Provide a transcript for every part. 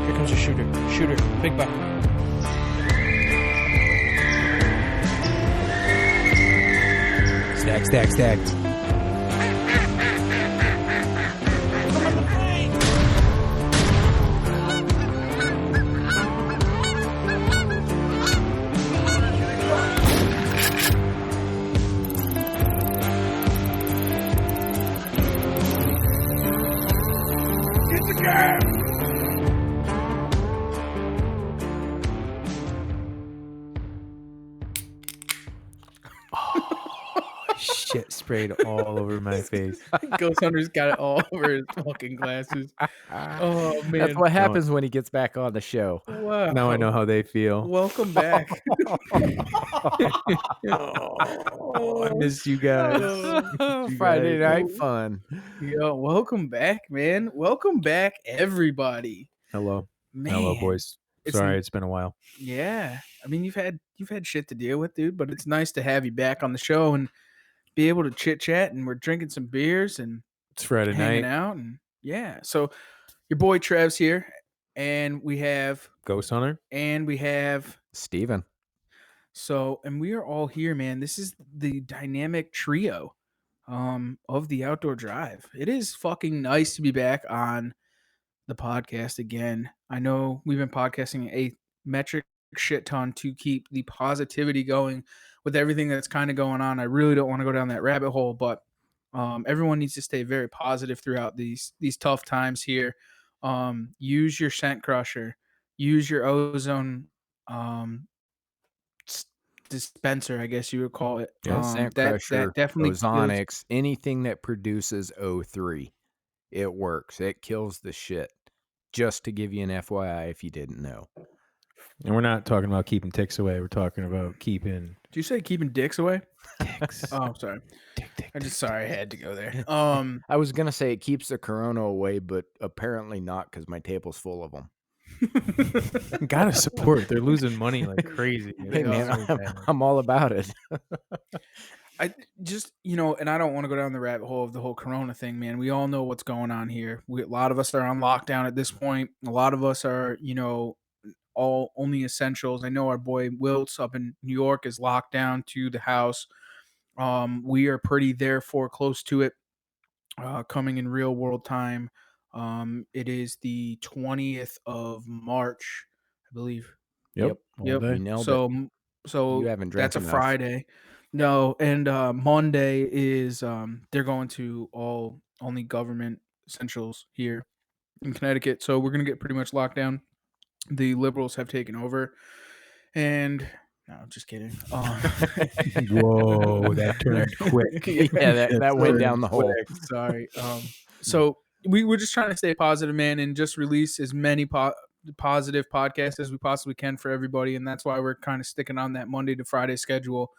Here comes a shooter. Shooter. Big buck. Stag, stag, stag. Shit sprayed all over my face. Ghost Hunter's got it all over his fucking glasses. Oh, man. That's what happens when he gets back on the show. Wow. Now I know how they feel. Welcome back. Oh, I missed you guys. Friday night fun. Yo, welcome back, man. Welcome back, everybody. Hello. Man, Hello, boys. Sorry, it's been a while. Yeah. I mean, you've had shit to deal with, dude, but it's nice to have you back on the show and be able to chit chat, and we're drinking some beers and It's Friday hanging night. out, and yeah. So your boy Trev's here, and we have Ghost Hunter. and we have Steven. So, and we are all here, man. This is the dynamic trio of the Outdoor Drive. It is fucking nice to be back on the podcast again. I know we've been podcasting a metric shit ton to keep the positivity going with everything that's kind of going on. I really don't want to go down that rabbit hole, but everyone needs to stay very positive throughout these tough times here. Use your scent crusher, use your ozone dispenser, I guess you would call it. Yeah, scent crusher, that definitely ozonics, anything that produces O3. It works. It kills the shit. Just to give you an FYI if you didn't know. And we're not talking about keeping ticks away. We're talking about keeping... Did you say keeping dicks away? Ticks. Oh, sorry. Tick, I just sorry I had to go there. I was going to say it keeps the corona away, but apparently not because my table's full of them. Gotta support. They're losing money like crazy. Hey, man, I'm all about it. I just, and I don't want to go down the rabbit hole of the whole corona thing, man. We all know what's going on here. A lot of us are on lockdown at this point. A lot of us are, all only essentials. I know our boy Wilts up in New York is locked down to the house. We are pretty therefore close to it, coming in real world time. It is the 20th of March, I believe. Yep. You nailed it. So You haven't drank that's a enough. Friday. No, and Monday is they're going to all only government essentials here in Connecticut. So we're gonna get pretty much locked down. The liberals have taken over, and no, I'm just kidding. Whoa, that turned quick. Yeah, that went down the hole. Sorry. So we were just trying to stay positive, man, and just release as many positive podcasts as we possibly can for everybody, and that's why we're kind of sticking on that Monday to Friday schedule.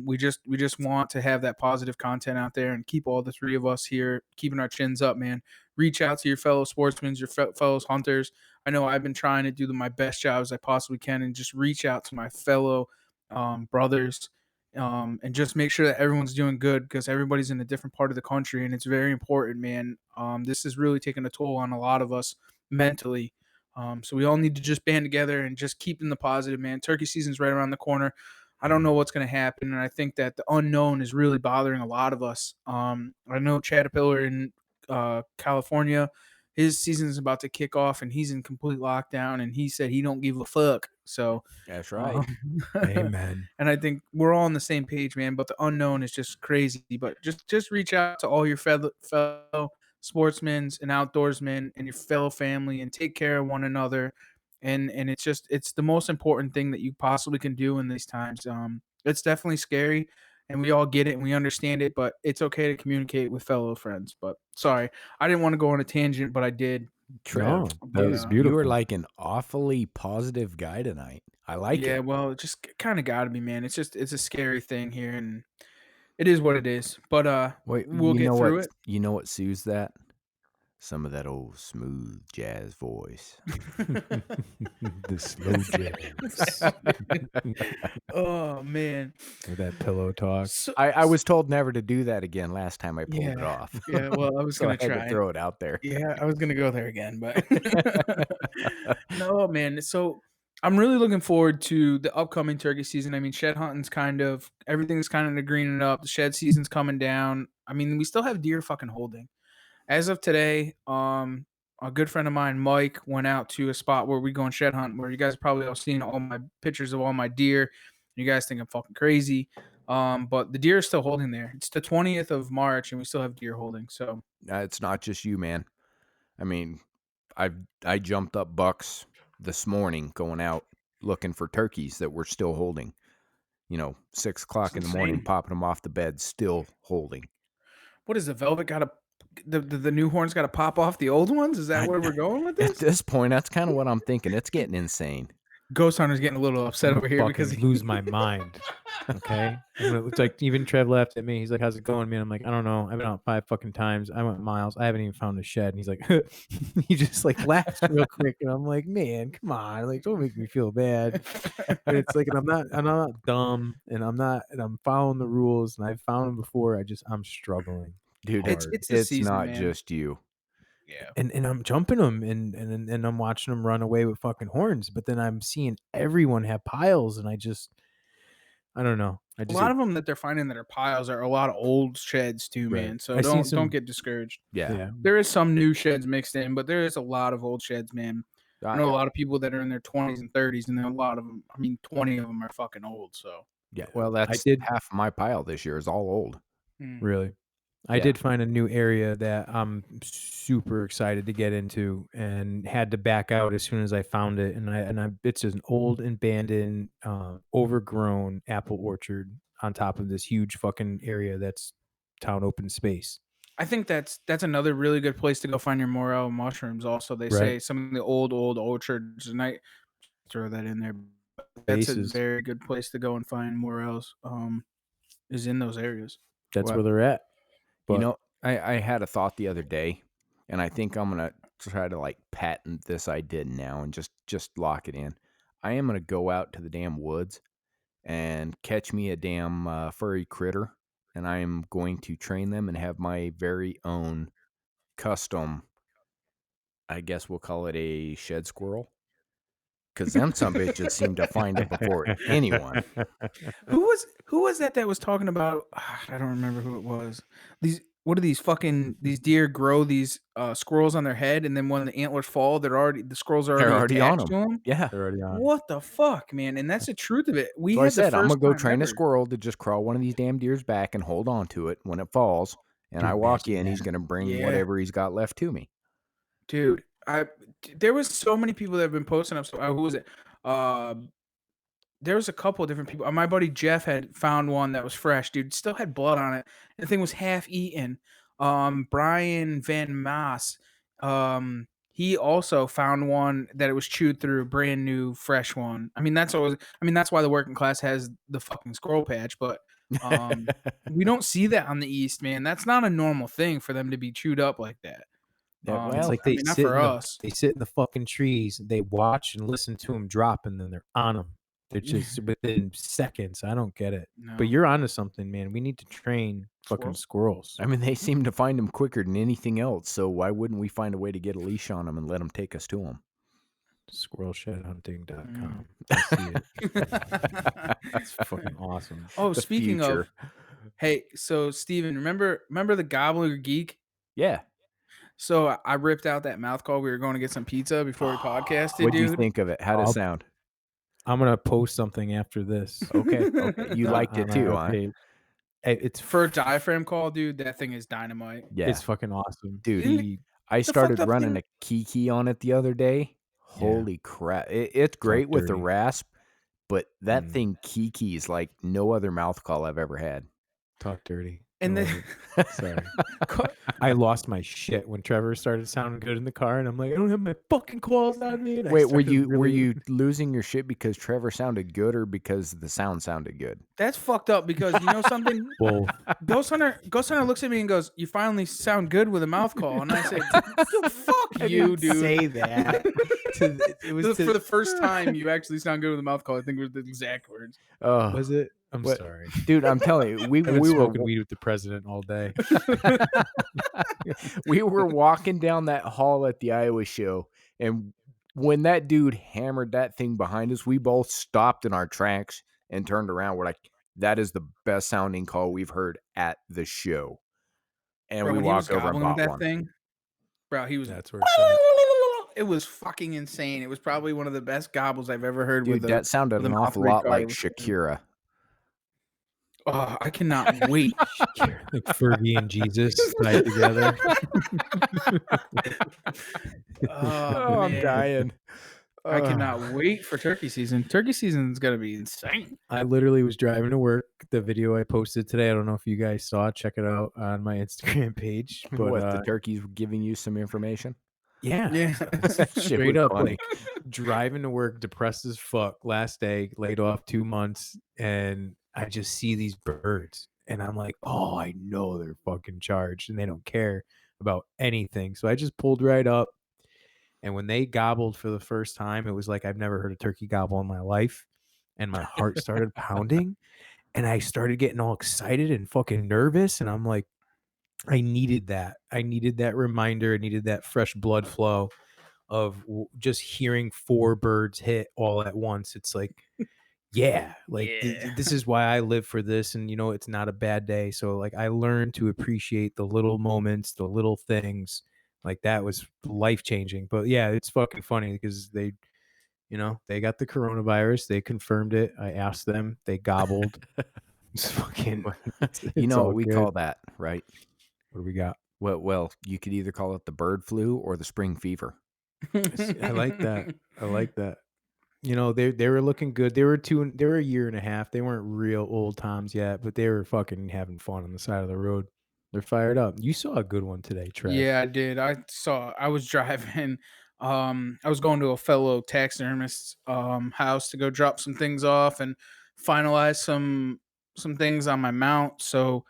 We just want to have that positive content out there and keep all the three of us here keeping our chins up, man. Reach out to your fellow sportsmen, your fellow hunters. I know I've been trying to do my best job as I possibly can and just reach out to my fellow brothers and just make sure that everyone's doing good because everybody's in a different part of the country, and it's very important, man. This is really taking a toll on a lot of us mentally. So we all need to just band together and just keep in the positive, man. Turkey season's right around the corner. I don't know what's going to happen, and I think that the unknown is really bothering a lot of us. I know Caterpillar in California, his season is about to kick off, and he's in complete lockdown, and he said he don't give a fuck. So That's right. Amen. And I think we're all on the same page, man, but the unknown is just crazy. But just reach out to all your fellow sportsmen and outdoorsmen and your fellow family and take care of one another. And it's the most important thing that you possibly can do in these times. It's definitely scary, and we all get it and we understand it, but it's okay to communicate with fellow friends. But sorry, I didn't want to go on a tangent, but I did. No, that was beautiful. You were like an awfully positive guy tonight. I like it. Yeah, well, it just kind of got to be, man. It's a scary thing here, and it is what it is. But Wait, we'll get through it. You know what soothes that? some of that old smooth jazz voice. The slow jazz. Oh man. With that pillow talk. So, I was told never to do that again last time I pulled it yeah, off. yeah. Well, I was So I gonna had to try. throw it out there. Yeah, I was gonna go there again, but no, man. So I'm really looking forward to the upcoming turkey season. I mean, shed hunting's everything's kind of greening up. The shed season's coming down. I mean, we still have deer fucking holding. As of today, a good friend of mine, Mike, went out to a spot where we go and shed hunt. Where you guys probably all seen all my pictures of all my deer. You guys think I'm fucking crazy, but the deer is still holding there. It's the 20th of March, and we still have deer holding. So It's not just you, man. I mean, I jumped up bucks this morning going out looking for turkeys that were still holding. 6 o'clock in the morning, insane. popping them off the bed, still holding. What is the velvet got to the new horns got to pop off the old ones? Is that where we're going with At this? this point, that's kind of what I'm thinking. It's getting insane. Ghost Hunter's getting a little upset I'm over here fucking because lose my mind. Okay, it's like even Trev laughed at me. He's like, "How's it going, man?" I'm like, "I don't know. I've been out 5 fucking times. I went miles. I haven't even found a shed." And he's like, he just like laughs real quick, and I'm like, "Man, come on, like don't make me feel bad." But it's like, and I'm not dumb, and I'm following the rules, and I've found them before. I'm struggling, Dude, hard. it's the it's season, not man. just you. Yeah. And I'm jumping them and I'm watching them run away with fucking horns, but then I'm seeing everyone have piles, and I don't know. I A just lot of them that they're finding that are piles are a lot of old sheds too, Right. man. So I seen don't some get discouraged. Yeah. There is some new sheds mixed in, but there is a lot of old sheds, man. I know a I- lot of people that are in their 20s and 30s, and then a lot of them, I mean, 20 of them are fucking old. So, yeah. Well, I that's did half my pile this year is all old. really. I Yeah. did find a new area that I'm super excited to get into, and had to back out as soon as I found it. And it's an old abandoned, overgrown apple orchard on top of this huge fucking area that's town open space. I think that's another really good place to go find your morel mushrooms. Also, they say Right. some of the old orchards, and I throw that in there. That's a Bases. very good place to go and find morels. Is in those areas. That's Well, where they're at. But I had a thought the other day, and I think I'm gonna try to like patent this idea now and just lock it in. I am gonna go out to the damn woods and catch me a damn furry critter, and I am going to train them and have my very own custom. I guess we'll call it a shed squirrel, because them some bitches seem to find it before anyone. Who was that was talking about? I don't remember who it was. What are these deer grow these squirrels on their head, and then when the antlers fall, the squirrels are They're already already on attached to them. them. Yeah. they're already on. What the fuck, man? And that's the truth of it. We So I had the said, I'm first gonna go time train a ever. squirrel to just crawl one of these damn deer's back and hold on to it when it falls. And I walk in, he's gonna bring Yeah. whatever he's got left to me. Dude, there was so many people that have been posting up. So who was it? There was a couple of different people. My buddy Jeff had found one that was fresh, dude. Still had blood on it. The thing was half eaten. Brian Van Maas, he also found one that it was chewed through, brand new, fresh one. I mean, that's why the working class has the fucking squirrel patch. But we don't see that on the East, man. That's not a normal thing for them to be chewed up like that. Yeah, It's well, like I mean, not for us. they sit in the fucking trees, they watch and listen to them drop, and then they're on them. They're just within seconds. I don't get it. No. But you're onto something, man. We need to train fucking squirrels. I mean, they seem to find them quicker than anything else. So why wouldn't we find a way to get a leash on them and let them take us to them? Squirrelshedhunting.com. I see it. That's fucking awesome. Oh, The speaking future. of, hey, so Steven, remember the Gobbler Geek? Yeah. So I ripped out that mouth call. We were going to get some pizza before we podcasted, What'd you dude. think of it? How'd it sound? I'm gonna post something after this. Okay. You liked it on too, our huh? page. It's For a diaphragm call, dude, that thing is dynamite. Yeah. It's fucking awesome, Dude, He- I started fucked up running thing- a Kiki on it the other day. Holy crap. It's great with the dirty. rasp, but that Mm. thing Kiki is like no other mouth call I've ever had. Talk dirty. And I then love it. Sorry. I lost my shit when Trevor started sounding good in the car, and I'm like, I don't have my fucking calls on me. And I Wait, were started you really... losing your shit because Trevor sounded good or because the sound sounded good? that's fucked up because you know something? Both. Ghost Hunter looks at me and goes, "You finally sound good with a mouth call." And I said, "Dude, fuck I you, didn't dude." say that. It was For the first time, you actually sound good with a mouth call. I think were the exact words. Oh, Was it? I'm what, sorry. dude? I'm telling you, I've been smoking weed with the president all day. we were walking down that hall at the Iowa show, and when that dude hammered that thing behind us, we both stopped in our tracks and turned around. We're like, "That is the best sounding call we've heard at the show." And Bro, we when he was walked over and gobbling with bought that one. thing, bro, he was. That's where it's at. It was fucking insane. It was probably one of the best gobbles I've ever heard Dude, with that sounded with a an mouth awful lot like retarder. Shakira. Oh, I cannot wait. Like Fergie and Jesus tied together. Oh, I'm man. dying. I cannot wait for turkey season. Turkey season is gonna be insane. I literally was driving to work. The video I posted today, I don't know if you guys saw it. Check it out on my Instagram page. But What, the turkey's giving you some information? yeah, Yeah. That shit straight was up, funny. like driving to work, depressed as fuck. Last day, laid off 2 months, and I just see these birds, and I'm like, oh, I know they're fucking charged, and they don't care about anything. So I just pulled right up. And when they gobbled for the first time, it was like I've never heard a turkey gobble in my life. And my heart started pounding. And I started getting all excited and fucking nervous. And I'm like, I needed that. I needed that reminder. I needed that fresh blood flow of just hearing 4 birds hit all at once. It's like, yeah, like Yeah. this is why I live for this. And, it's not a bad day. So, like, I learned to appreciate the little moments, the little things. Like, that was life changing. But yeah, it's fucking funny because they got the coronavirus. They confirmed it. I asked them. They gobbled. It's fucking. You It's know all what we good. call that, right? What do we got? Well, you could either call it the bird flu or the spring fever. I like that. I like that. They were looking good. They were a year and a half. They weren't real old Toms yet, but they were fucking having fun on the side of the road. They're fired up. You saw a good one today, Trev. Yeah, I did. I was driving. I was going to a fellow taxidermist's house to go drop some things off and finalize some things on my mount. So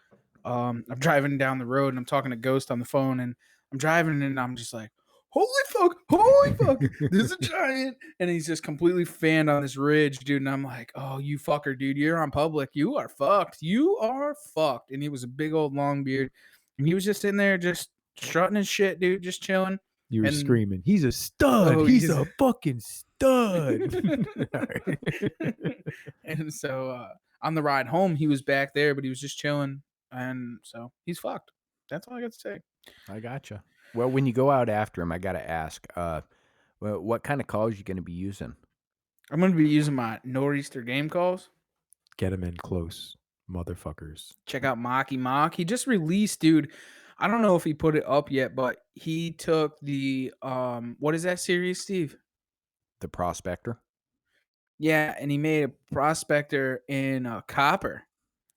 I'm driving down the road and I'm talking to Ghost on the phone and I'm driving and I'm just like, holy fuck, this is a giant. And he's just completely fanned on this ridge, dude. And I'm like, oh, you fucker, dude, you're on public. You are fucked. You are fucked. And he was a big old long beard. And he was just in there just strutting his shit, dude, just chilling. You were And- screaming, he's a stud. Oh, he's he's- a fucking stud. And so on the ride home, he was back there, but he was just chilling. And so he's fucked. That's all I got to say. I gotcha. Well, when you go out after him, I got to ask, what kind of calls you going to be using? I'm going to be using my Nor'easter game calls. Get him in close, motherfuckers. Check out Mocky Mock. He just released, dude. I don't know if he put it up yet, but he took the what is that series, Steve? The Prospector? Yeah, and he made a prospector in copper.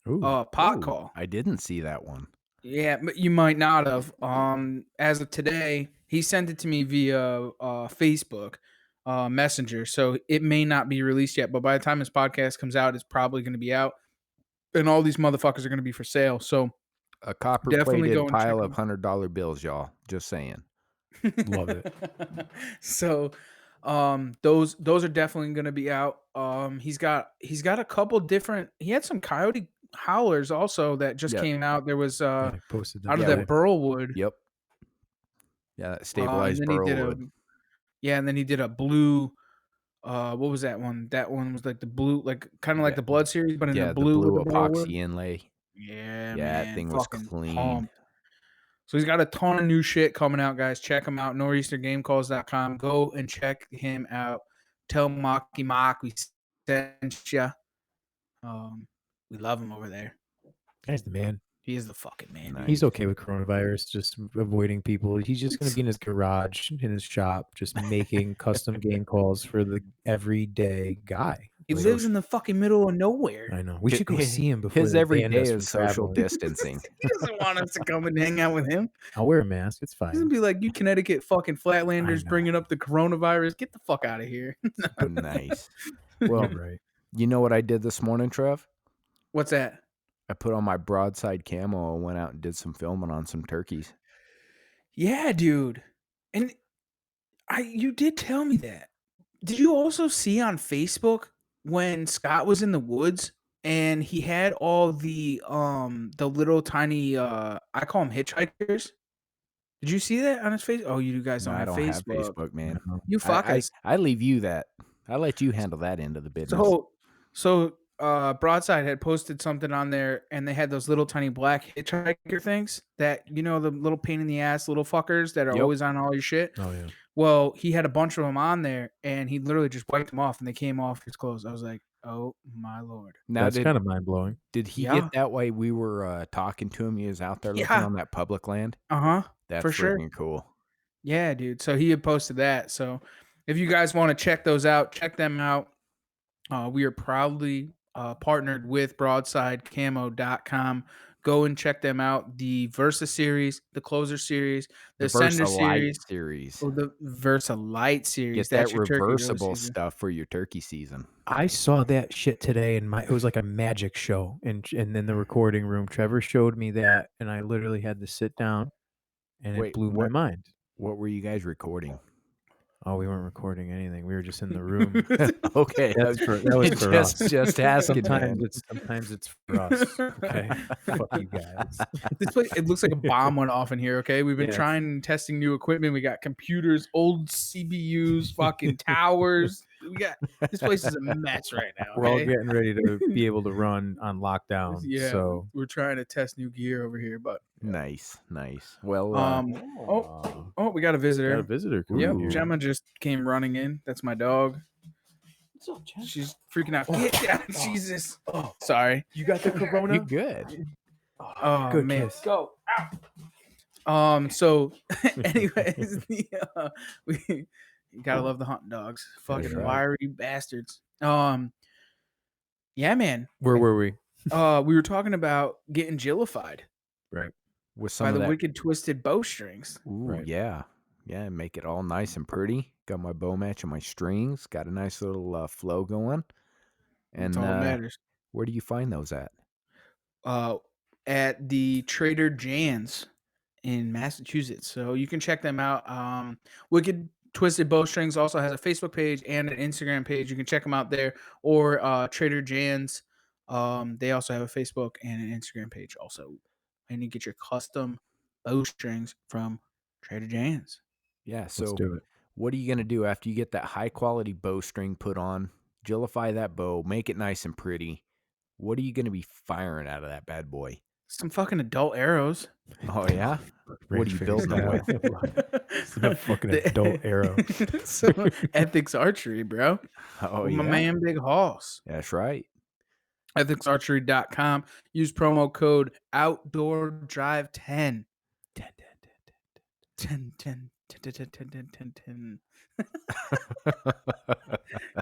Pot call. I didn't see that one. Yeah, but you might not have. As of today, he sent it to me via Facebook Messenger, so it may not be released yet. But by the time this podcast comes out, it's probably going to be out, and all these motherfuckers are going to be for sale. So A copper definitely go plated and check pile them of $100 bills, y'all. Just saying. Love it. So those are definitely going to be out. He's got a couple different. He had some coyote howlers also that just Yeah. came out. There was I posted out of Yeah, that burlwood. Yep. Yeah, that And stabilized then he did burlwood. and then he did a blue. What was that one? That one was like the blue, like kind of like Yeah. the blood series, but in Yeah, the blue with the epoxy burlwood. inlay. Yeah, Yeah, man, that thing was fucking clean. pumped. So he's got a ton of new shit coming out, guys. Check him out. Nor'easterGameCalls.com. Go and check him out. Tell Mocky Mock we sent ya. We love him over there. Guy's the man. He is the fucking man. Nice. He's okay with coronavirus, just avoiding people. He's just going to be in his garage, in his shop, just making custom game calls for the everyday guy. He Like, lives in the fucking middle of nowhere. I know. We should go see him before His they every banned day us from is social traveling. distancing. He doesn't want us to come and hang out with him. I'll wear a mask. It's He's gonna fine. be like, you Connecticut fucking flatlanders know. bringing up the coronavirus. Get the fuck out of here. Nice. Well, Well, right. you know what I did this morning, Trev? What's that? I put on my broadside camo and went out and did some filming on some turkeys. Yeah, dude. And you did tell me that. Did you also see on Facebook when Scott was in the woods and he had all the little tiny I call them hitchhikers? Did you see that on his face? Oh, you guys No, don't I have don't have Facebook. Facebook, man. You fuckers. I leave you that. I let you handle that end of the business. So Broadside had posted something on there and they had those little tiny black hitchhiker things that, you know, the little pain in the ass little fuckers that are Yep. always on all your shit. Oh yeah. Well, he had a bunch of them on there and he literally just wiped them off and they came off his clothes. I was like, oh my Lord. Now, That's kind of mind blowing. did he Yeah. get that way? We were talking to him. He was out there looking Yeah. on that public land. Uh-huh. That's For sure. freaking cool. Yeah, dude. So he had posted that. So if you guys want to check those out, check them out. We are proudly partnered with broadsidecamo.com. Go and check them out. The Versa series, the Closer series, the Sender Versa-Lite series, or the Versa Light series. Get That's that your turkey early reversible season. stuff for your turkey season. I saw that shit today, and it was like a magic show, and in the recording room, Trevor showed me that, and I literally had to sit down, and it Wait, blew my mind. What were you guys recording? Oh, we weren't recording anything. We were just in the room. Okay, that was for us. Just asking. Sometimes it's for us. Okay, fuck you guys. This place, it looks like a bomb went off in here. Okay, we've been Yeah. trying and testing new equipment. We got computers, old CBUs, fucking towers. This place is a mess right now. We're all okay? getting ready to be able to run on lockdown. Yeah, So we're trying to test new gear over here, but Nice. Well, we got a visitor. got a visitor. Yep, coming here. Gemma just came running in. That's my dog. She's freaking out. Get down, Jesus. Oh, Sorry. you got the corona? you good? Oh Good man, kiss. go. So, anyways, we you gotta love the hunting dogs. Fucking right. wiry bastards. Yeah, man. Where were we? We were talking about getting jillified Right. With some by of the that. wicked twisted bowstrings. Ooh, Right. yeah. Make it all nice and pretty. Got my bow match and my strings. Got a nice little flow going. And That's all that matters. where do you find those at? At the Trader Jan's in Massachusetts. So you can check them out. Wicked Twisted Bowstrings also has a Facebook page and an Instagram page. You can check them out there. Or Trader Jan's. They also have a Facebook and an Instagram page also. And you get your custom bowstrings from Trader Jan's. Yeah, so Let's do it. what are you going to do after you get that high quality bowstring put on? Jillify that bow, make it nice and pretty. What are you going to be firing out of that bad boy? Some fucking adult arrows. Oh, yeah? What are you building them with? It's a fucking adult arrow. So, ethics archery, bro. Oh, With yeah. my man Big Hoss. That's right. ethicsarchery.com. Use promo code Outdoor Drive 10. 10.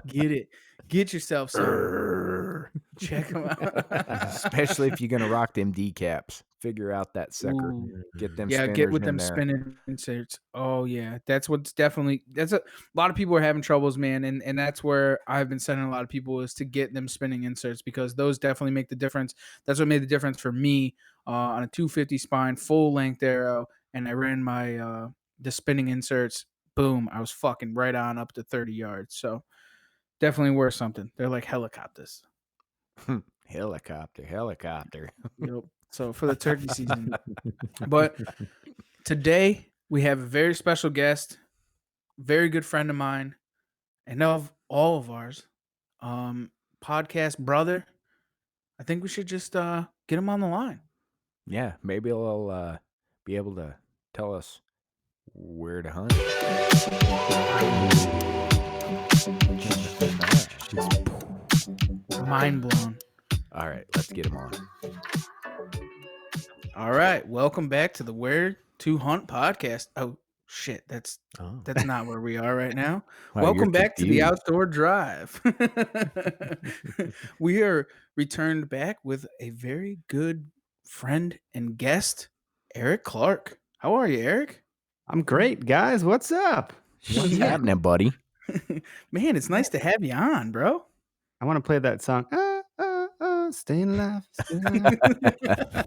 Get it. Get yourself some. Check them out. Especially if you're going to rock them decaps. Figure out that sucker. Ooh. Get them Yeah, spinners get with in them there. spinning inserts. Oh yeah, that's what's definitely. That's a lot of people are having troubles, man, and that's where I've been sending a lot of people is to get them spinning inserts because those definitely make the difference. That's what made the difference for me on a 250 spine full length arrow, and I ran my the spinning inserts. Boom, I was fucking right on up to 30 yards. So definitely worth something. They're like helicopters. Helicopter. Yep. So for the turkey season. But today we have a very special guest, very good friend of mine, and of all of ours, podcast brother. I think we should just get him on the line. Yeah, maybe he'll be able to tell us where to hunt. Mind blown. All right, let's get him on. All right, welcome back to the Where to Hunt podcast. Oh Shit, that's Oh. that's not where we are right now. Wow, you're Welcome back to the confused. Outdoor Drive. We are returned back with a very good friend and guest, Eric Clark. How are you, Eric? I'm great, guys. What's up? What's Yeah. happening, buddy? Man, it's nice to have you on, bro. I want to play that song. Staying alive, staying alive. I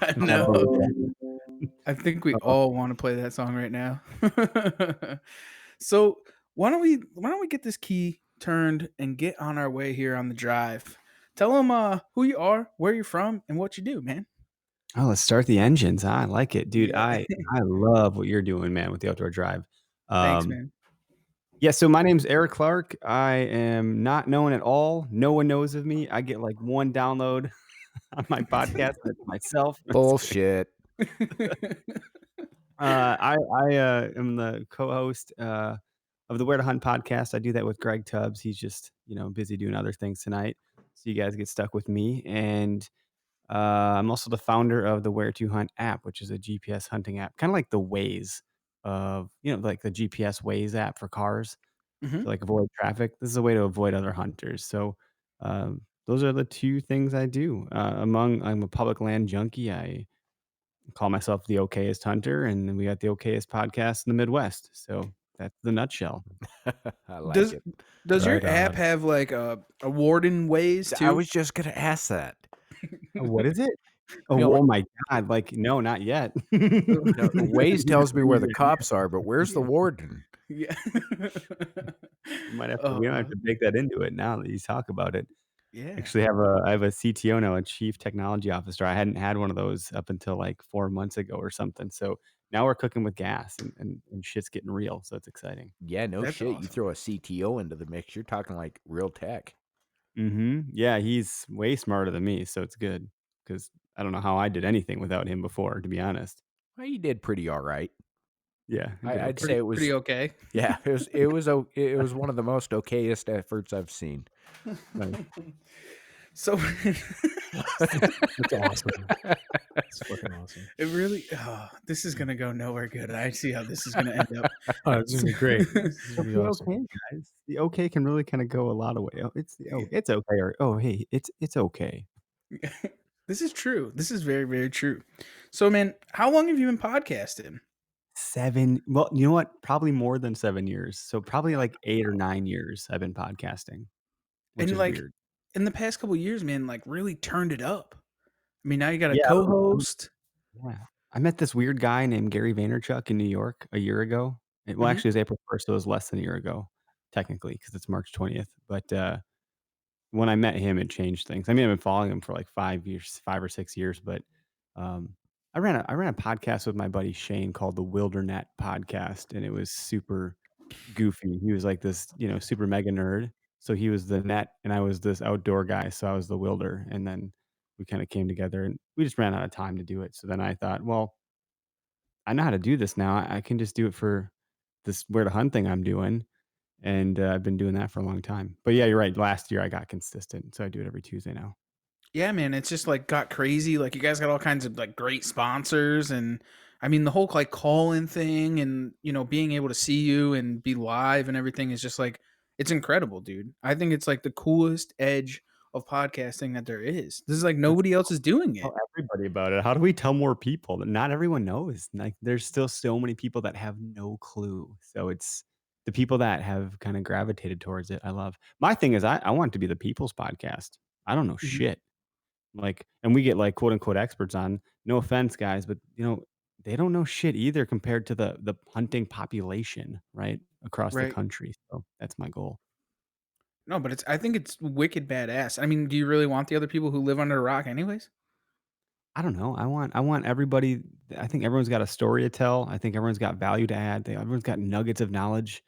I know. believe that. I think we Oh, all want to play that song right now. So why don't we get this key turned and get on our way here on the drive? Tell them who you are, where you're from, and what you do, man. oh, let's start the engines. Huh? I like it, dude. Yeah. I love what you're doing, man, with the outdoor drive. Thanks, Um, man. yeah. So my name's Eric Clark. I am not known at all. No one knows of me. I get like one download on my podcast, and it's myself. Bullshit. I am the co-host of the Where to Hunt podcast. I do that with Greg Tubbs. He's just busy doing other things tonight, so you guys get stuck with me. And I'm also the founder of the Where2hunt app, which is a GPS hunting app, kind of like the Waze of like the GPS Waze app for cars Mhm. to like avoid traffic. This is a way to avoid other hunters. So those are the two things I do. I'm a public land junkie. I call myself the okayest hunter, and then we got the okayest podcast in the Midwest. So that's the nutshell. I like Does it. does your Right app on. have like a warden ways I too? was just gonna ask that. What is it? You know, Oh, oh my God! Like, no, not yet. no, Waze tells me where the cops are, but where's the warden? Yeah. We might have to. We might have Uh, to bake that into it now that you talk about it. yeah. Actually, I have a CTO now, a chief technology officer. I hadn't had one of those up until like 4 months ago or something. So now we're cooking with gas, and shit's getting real. So it's exciting. Yeah, no That's shit. You awesome. throw a CTO into the mix, you're talking like real tech. Yeah, he's way smarter than me, so it's good because I don't know how I did anything without him before, to be honest. Well, you did pretty all right. Yeah, I did I'd okay. say it was. Pretty okay. Yeah, it was one of the most okayest efforts I've seen. Nice. So That's awesome. That's fucking awesome. it really this is gonna go nowhere good. I see how this is gonna end up. Oh, it's gonna be great. This is gonna be The awesome. okay, guys. The okay can really kind of go a lot of way. It's okay, or hey, it's okay. This is true. This is very, very true. So man, how long have you been podcasting? 7 well, you know what? Probably more than 7 years. So probably like 8 or 9 years I've been podcasting, which And is like weird. in the past couple years, man, like really turned it up. I mean, now you got a Yeah, co-host. yeah. I met this weird guy named Gary Vaynerchuk in New York a year ago. Well, Mhm. actually, it was April 1st, so it was less than a year ago, technically, because it's March 20th. But when I met him, it changed things. I mean, I've been following him for like 5 years, 5 or 6 years. But um, I ran a podcast with my buddy Shane called the Wildernet Podcast, and it was super goofy. He was like this, super mega nerd. So he was the net, and I was this outdoor guy. So I was the wilder, and then we kind of came together, and we just ran out of time to do it. So then I thought, well, I know how to do this now. I can just do it for this where to hunt thing I'm doing, and I've been doing that for a long time. But yeah, you're right. Last year I got consistent, so I do it every Tuesday now. Yeah, man, it's just like got crazy. Like you guys got all kinds of like great sponsors, and I mean the whole like call-in thing, and being able to see you and be live and everything is just like it's incredible, dude. I think it's like the coolest edge of podcasting that there is. This is like Let's nobody else is doing it. tell everybody about it. How do we tell more people that not everyone knows? Like, there's still so many people that have no clue. So it's the people that have kind of gravitated towards it. I love. My thing is, I want it to be the people's podcast. I don't know Mhm. shit. Like, and we get like quote unquote experts on. No offense, guys, but they don't know shit either compared to the hunting population, right, across the Right. country. So that's my goal. No, but I think it's wicked badass. I mean, do you really want the other people who live under a rock anyways? I don't know. I want everybody. I think everyone's got a story to tell. I think everyone's got value to add. Everyone's got nuggets of knowledge,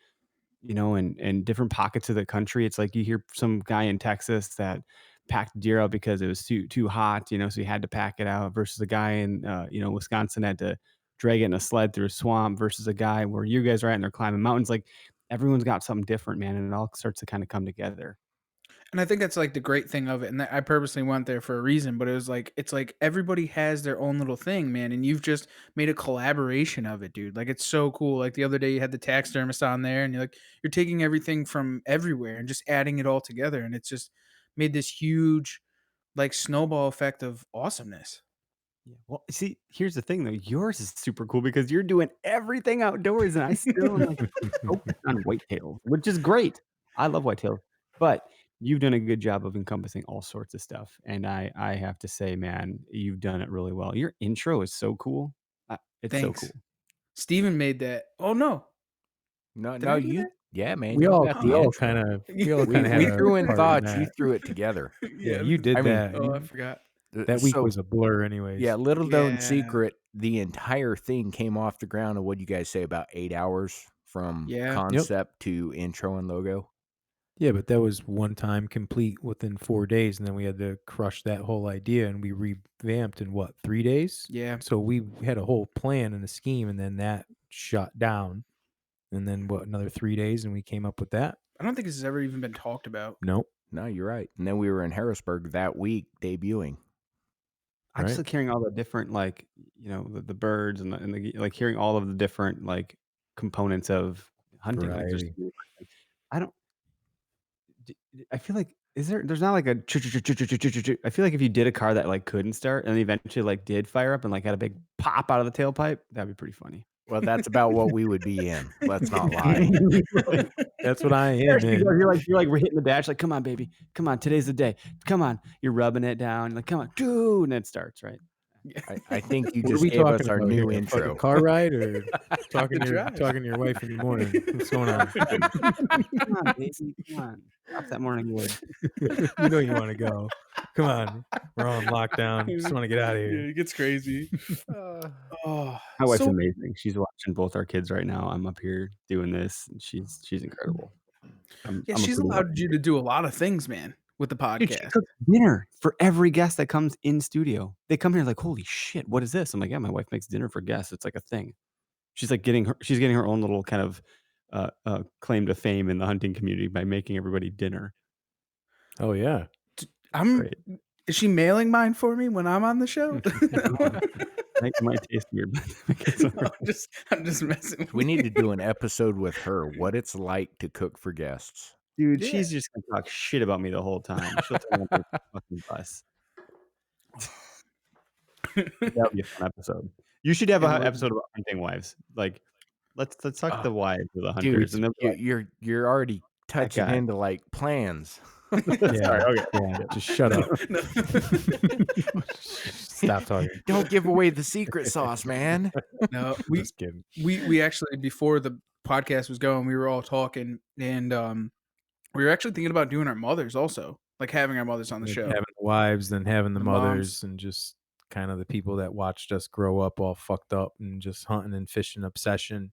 and different pockets of the country. It's like you hear some guy in Texas that packed deer out because it was too hot, so he had to pack it out. Versus a guy in Wisconsin had to drag it in a sled through a swamp. Versus a guy where you guys are at and they're climbing mountains. Like everyone's got something different, man, and it all starts to kind of come together. And I think that's like the great thing of it. And I purposely went there for a reason, but it was like, it's like everybody has their own little thing, man. And you've just made a collaboration of it, dude. Like, it's so cool. Like the other day, you had the taxidermist on there, and you're taking everything from everywhere and just adding it all together. And it's just made this huge, like, snowball effect of awesomeness. Yeah. Well, see, here's the thing though. Yours is super cool because you're doing everything outdoors, and I still am like focused on whitetails, which is great. I love whitetails, but you've done a good job of encompassing all sorts of stuff. And I have to say, man, you've done it really well. Your intro is so cool. It's so Thanks. cool. Steven made that. Oh, no. No, Did no, I do you. that? Yeah, man, We you all got we the all intro. kind of Yeah. had We a threw in part in thoughts. You that. threw it together. Yeah, you did I mean, that. Oh, I You, forgot. that week So was a blur, yeah, anyways. little known Yeah. secret, the entire thing came off the ground in what you guys say about 8 hours from Yeah. Yep. concept to intro and logo. Yeah, but that was one time complete within 4 days, and then we had to crush that whole idea, and we revamped in what, 3 days? Yeah. So we had a whole plan and a scheme, and then that shut down. And then what, another 3 days, and we came up with that? I don't think this has ever even been talked about. Nope. No, you're right. And then we were in Harrisburg that week debuting. Right. Actually, hearing all the different like the birds and like hearing all of the different like components of hunting. Like there's, Variety. I don't. I feel like there's not like a I feel like if you did a car that like couldn't start and eventually like did fire up and like had a big pop out of the tailpipe, that'd be pretty funny. Well, that's about what we would be in. Let's not lie. Like, That's what I there am she in. goes. You're like we're hitting the dash, like, come on, baby. Come on, today's the day. Come on. You're rubbing it down, like, come on, dude, and it starts, right? I think you What are just we gave us talking our about new here? A fucking intro. car ride or talking The to your drive. wife in the morning? What's going on? Come on, baby. Come on. Drop that morning wood. You know you want to go. Come on. We're all in lockdown. Just want to get out of Yeah, here. it gets crazy. Oh, My wife's so amazing. She's watching both our kids right now. I'm up here doing this, and she's incredible. yeah, I'm a she's pretty allowed lucky you dude. to do a lot of things, man, with the Dude, she podcast. cooks dinner for every guest that comes in studio. They come here like, "Holy shit, what is this?" I'm like, "Yeah, my wife makes dinner for guests. It's like a thing." She's getting her own little kind of claim to fame in the hunting community by making everybody dinner. Oh yeah. I'm. Great. Is she mailing mine for me when I'm on the show? It might taste weird, but I'm just messing with We need you. to do an episode with her, what it's like to cook for guests. dude, Yeah. she's just gonna talk shit about me the whole time. She'll tell me I'm a fucking bus. That would be a fun episode. You should have It an would. episode about hunting wives. Like, let's talk to Oh, the wives of the dude, hunters, and they'll be like, you're already "That touching guy." into like plans. Yeah. Sorry, okay. Yeah. Just shut up. No. Stop talking. Don't give away the secret sauce, man. No, Just kidding. we actually, before the podcast was going, we were all talking, and we were actually thinking about doing our mothers also, like having our mothers on the Like show. having the wives, then having the The mothers, moms. and just kind of the people that watched us grow up all fucked up and just hunting and fishing obsession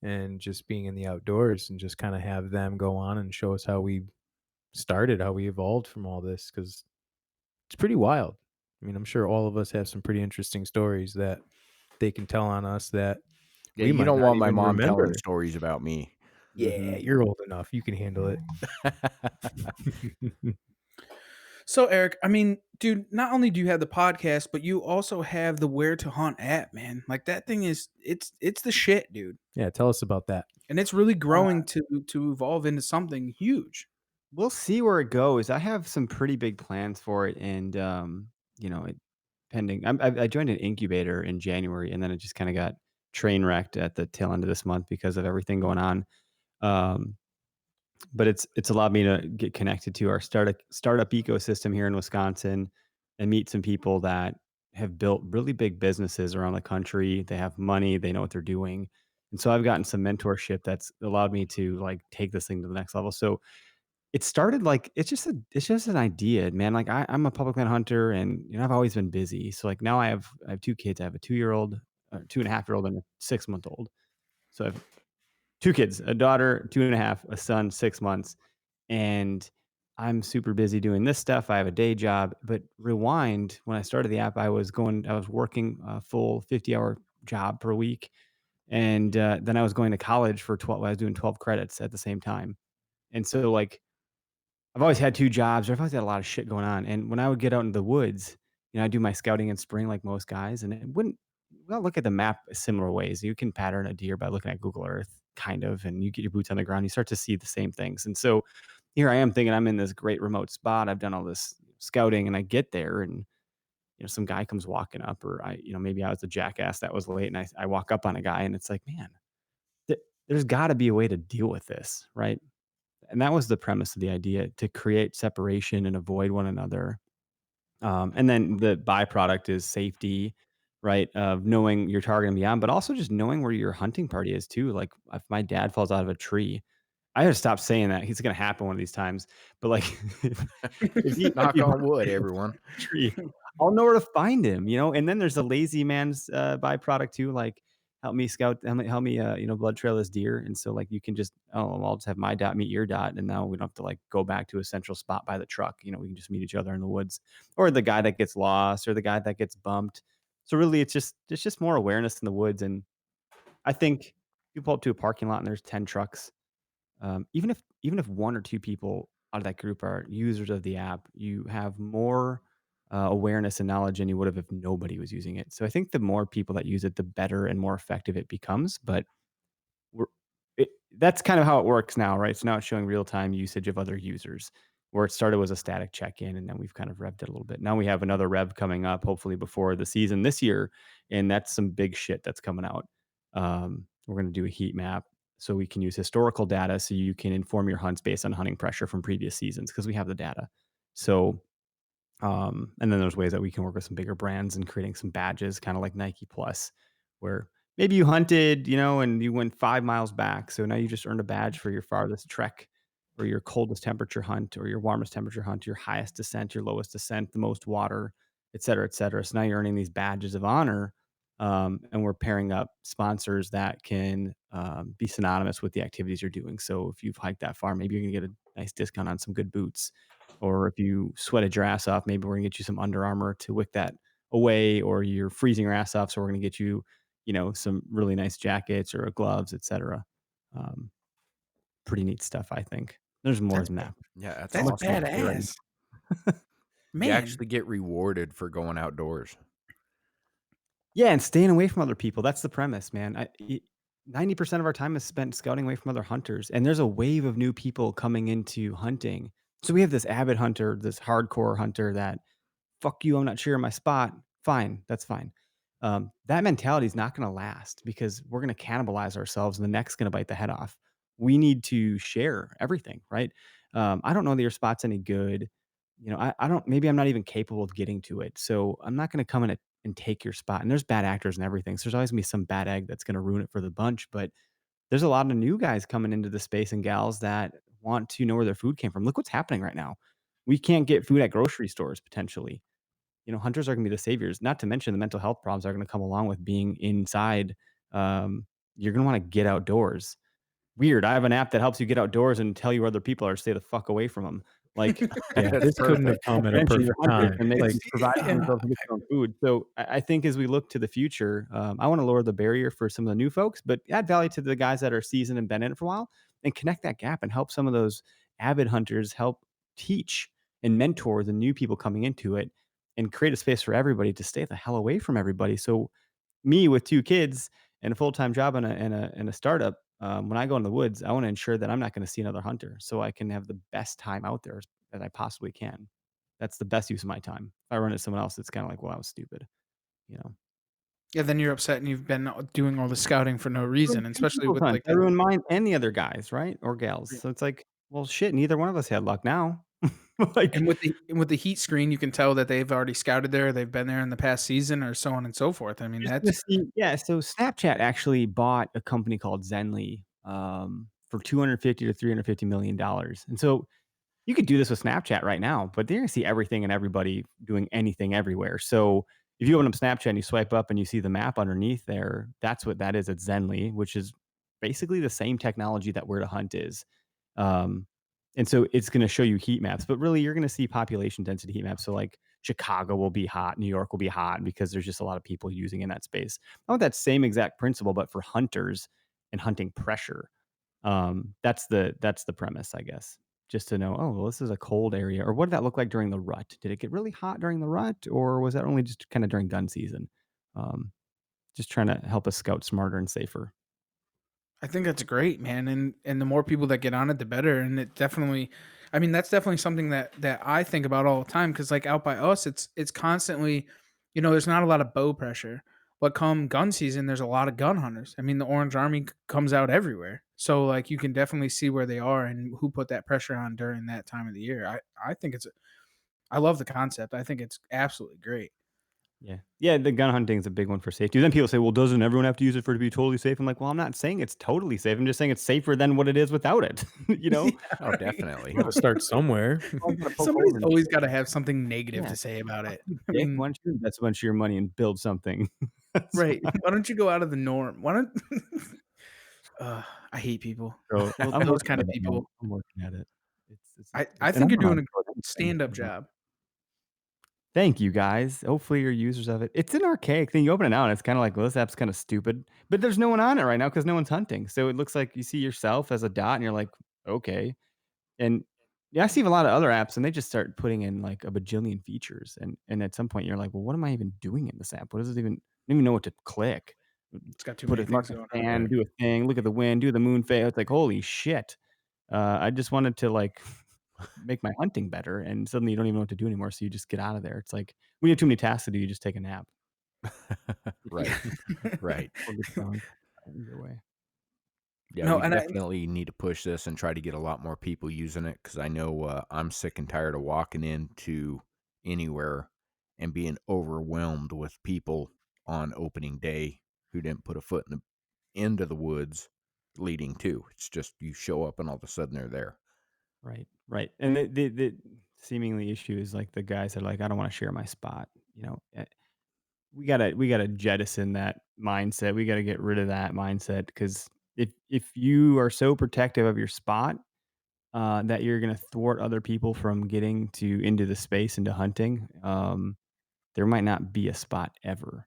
and just being in the outdoors, and just kind of have them go on and show us how we started, how we evolved from all this, because it's pretty wild. I mean, I'm sure all of us have some pretty interesting stories that they can tell on us that Yeah, we you might don't not want my even mom telling remember. stories about me. Yeah, Mhm. you're old enough. You can handle it. So Eric, I mean, dude, not only do you have the podcast, but you also have the Where to Hunt app, man. Like that thing is, it's the shit, dude, Yeah, tell us about that. and it's really Uh, growing to evolve into something huge. we'll see where it goes. I have some pretty big plans for it, and it pending. I joined an incubator in January, and then it just kind of got train wrecked at the tail end of this month because of everything going on. Um, but it's allowed me to get connected to our startup ecosystem here in Wisconsin and meet some people that have built really big businesses around the country. They have money, they know what they're doing. And so I've gotten some mentorship that's allowed me to like take this thing to the next level. So it started like it's just an idea, man. Like I'm a public land hunter, and I've always been busy. So like now I have two kids. I have a 2-year-old, 2.5-year-old, and a 6-month-old. So I have two kids, a daughter, 2.5, a son, 6 months. And I'm super busy doing this stuff. I have a day job. But rewind, when I started the app, I was working a full 50-hour job per week. And then I was going to college for 12. I was doing 12 credits at the same time. And so like I've always had 2 jobs, or I've always had a lot of shit going on, and when I would get out in the woods, I do my scouting in spring like most guys, and it wouldn't well, look at the map similar ways. You can pattern a deer by looking at Google Earth, kind of, and you get your boots on the ground, you start to see the same things, and so, here I am thinking I'm in this great remote spot, I've done all this scouting, and I get there, and, some guy comes walking up, or maybe I was a jackass that was late, and I walk up on a guy, and it's like, "Man, there's gotta be a way to deal with this," right? And that was the premise of the idea, to create separation and avoid one another. And then the byproduct is safety, right? Of knowing your target and beyond, but also just knowing where your hunting party is too. Like if my dad falls out of a tree, I gotta stop saying that. It's gonna happen one of these times. But like if Knock he on wood, everyone. tree. I'll know where to find him, and then there's the lazy man's, byproduct too, like, help me, blood trail this deer, and so, like, you can just, "Oh, I'll just have my dot meet your dot, and now we don't have to, like, go back to a central spot by the truck," we can just meet each other in the woods, or the guy that gets lost, or the guy that gets bumped. So, really, it's just more awareness in the woods, and I think you pull up to a parking lot and there's 10 trucks, even if one or two people out of that group are users of the app, you have more awareness and knowledge than you would have if nobody was using it. So I think the more people that use it, the better and more effective it becomes. But we're that's kind of how it works now, right? So now it's showing real time usage of other users. Where it started was a static check in, and then we've kind of revved it a little bit. Now we have another rev coming up, hopefully before the season this year, and that's some big shit that's coming out. We're going to do a heat map so we can use historical data so you can inform your hunts based on hunting pressure from previous seasons because we have the data. So and then there's ways that we can work with some bigger brands and creating some badges, kind of like Nike Plus, where maybe you hunted, and you went 5 miles back. So now you just earned a badge for your farthest trek, or your coldest temperature hunt, or your warmest temperature hunt, your highest descent, your lowest descent, the most water, et cetera, et cetera. So now you're earning these badges of honor. And we're pairing up sponsors that can be synonymous with the activities you're doing. So if you've hiked that far, maybe you're going to get a nice discount on some good boots, or if you sweated your ass off, maybe we're gonna get you some Under Armour to wick that away, or you're freezing your ass off, so we're gonna get you, some really nice jackets or gloves, etc. Um, Pretty neat stuff, I think. There's more That's than that. Yeah, that's that's awesome. badass, You man. actually get rewarded for going outdoors. Yeah, and staying away from other people. That's the premise, man. 90% of our time is spent scouting away from other hunters, and there's a wave of new people coming into hunting. So we have this avid hunter, this hardcore hunter that fuck you, I'm not sharing my spot. Fine, that's fine. That mentality is not going to last because we're going to cannibalize ourselves and the neck's going to bite the head off. We need to share everything, right? I don't know that your spot's any good. I don't, maybe I'm not even capable of getting to it. So I'm not going to come in and take your spot. And there's bad actors and everything. So there's always going to be some bad egg that's going to ruin it for the bunch. But there's a lot of new guys coming into the space and gals that want to know where their food came from. Look what's happening right now. We can't get food at grocery stores potentially. Hunters are gonna be the saviors, not to mention the mental health problems are gonna come along with being inside. You're gonna wanna get outdoors. Weird, I have an app that helps you get outdoors and tell you where other people are, stay the fuck away from them. Like, Yeah, That's this couldn't have perfect. come at a adventure your perfect hunters time. and they Like, can provide for Yeah. themselves and get their own food. So I think as we look to the future, I wanna lower the barrier for some of the new folks, but add value to the guys that are seasoned and been in it for a while, and connect that gap and help some of those avid hunters help teach and mentor the new people coming into it, and create a space for everybody to stay the hell away from everybody. So me with 2 kids and a full-time job and a startup, when I go in the woods, I wanna ensure that I'm not gonna see another hunter so I can have the best time out there as I possibly can. That's the best use of my time. If I run into someone else, it's kinda like, "Well, I was stupid," you know? Yeah, then you're upset and you've been doing all the scouting for no Ruined reason, two especially people's with hunts. like I the ruined mine and the other guys, right? Or gals. yeah. So it's like, well, shit, neither one of us had luck now. Like, And with the heat screen, you can tell that they've already scouted there, they've been there in the past season or so on and so forth. I mean, you're just gonna that's see, yeah, so Snapchat actually bought a company called Zenly, for 250 to $350 million. And so you could do this with Snapchat right now, but they're gonna see everything and everybody doing anything everywhere. So if you open up Snapchat and you swipe up and you see the map underneath there, that's what that is. It's Zenly, which is basically the same technology that Where to Hunt is. Um, and so it's gonna show you heat maps, but really you're gonna see population density heat maps. So like Chicago will be hot, New York will be hot because there's just a lot of people using in that space. I want that same exact principle, but for hunters and hunting pressure. That's the premise, I guess. just to know, oh, well, this is a cold area. Or what did that look like during the rut? Did it get really hot during the rut, or was that only just kind of during gun season? Um, just trying to help us scout smarter and safer. I think that's great, man, and the more people that get on it, the better. And it definitely, I mean, that's definitely something that I think about all the time because, like, out by us, it's constantly, there's not a lot of bow pressure, but come gun season, there's a lot of gun hunters. I mean, the Orange Army comes out everywhere, so like you can definitely see where they are and who put that pressure on during that time of the year. I think I love the concept. I think it's absolutely great. Yeah. Yeah, the gun hunting is a big one for safety. Then people say, "Well, doesn't everyone have to use it for it to be totally safe?" I'm like, "Well, I'm not saying it's totally safe. I'm just saying it's safer than what it is without it." You know? Yeah, Oh, right. definitely. Got to start somewhere. Well, I'm gonna poke holes Somebody's in always shit. got to have something negative Yeah. to say about Fuck it. you, I dick. mean, Why don't you invest a bunch of your money and build something? That's right? why. Why don't you go out of the norm? Why don't? I hate people. So, I'm Those working kind at of it, man. people. I'm working at it. It's I and think I'm you're gonna doing a enjoy anything. stand-up job. Thank you, guys. Hopefully, you're users of it. It's an archaic thing. You open it now, and it's kinda like, "Well, this app's kinda stupid," but there's no one on it right now because no one's hunting, so it looks like you see yourself as a dot, and you're like, "Okay." And, yeah, I see a lot of other apps, and they just start putting in, like, a bajillion features, and at some point, you're like, "Well, what am I even doing in this app? What does it even I don't even know what to click." It's got too Put many it mark things a going on. stand, do a thing, look at the wind, do the moon phase. It's like, "Holy shit." I just wanted to, like, make my hunting better, and suddenly you don't even know what to do anymore, so you just get out of there. It's like, when you have too many tasks to do, you just take a nap. Right. Right. Or get drunk. Either way. Yeah, No, we and I definitely need to push this and try to get a lot more people using it because I know I'm sick and tired of walking into anywhere and being overwhelmed with people on opening day who didn't put a foot into the woods leading to. It's just you show up and all of a sudden they're there. Right, right, and the seemingly issue is, like, the guys that are like, "I don't wanna share my spot," we gotta jettison that mindset. We gotta get rid of that mindset because if you are so protective of your spot, that you're gonna thwart other people from getting to into the space, into hunting, there might not be a spot ever.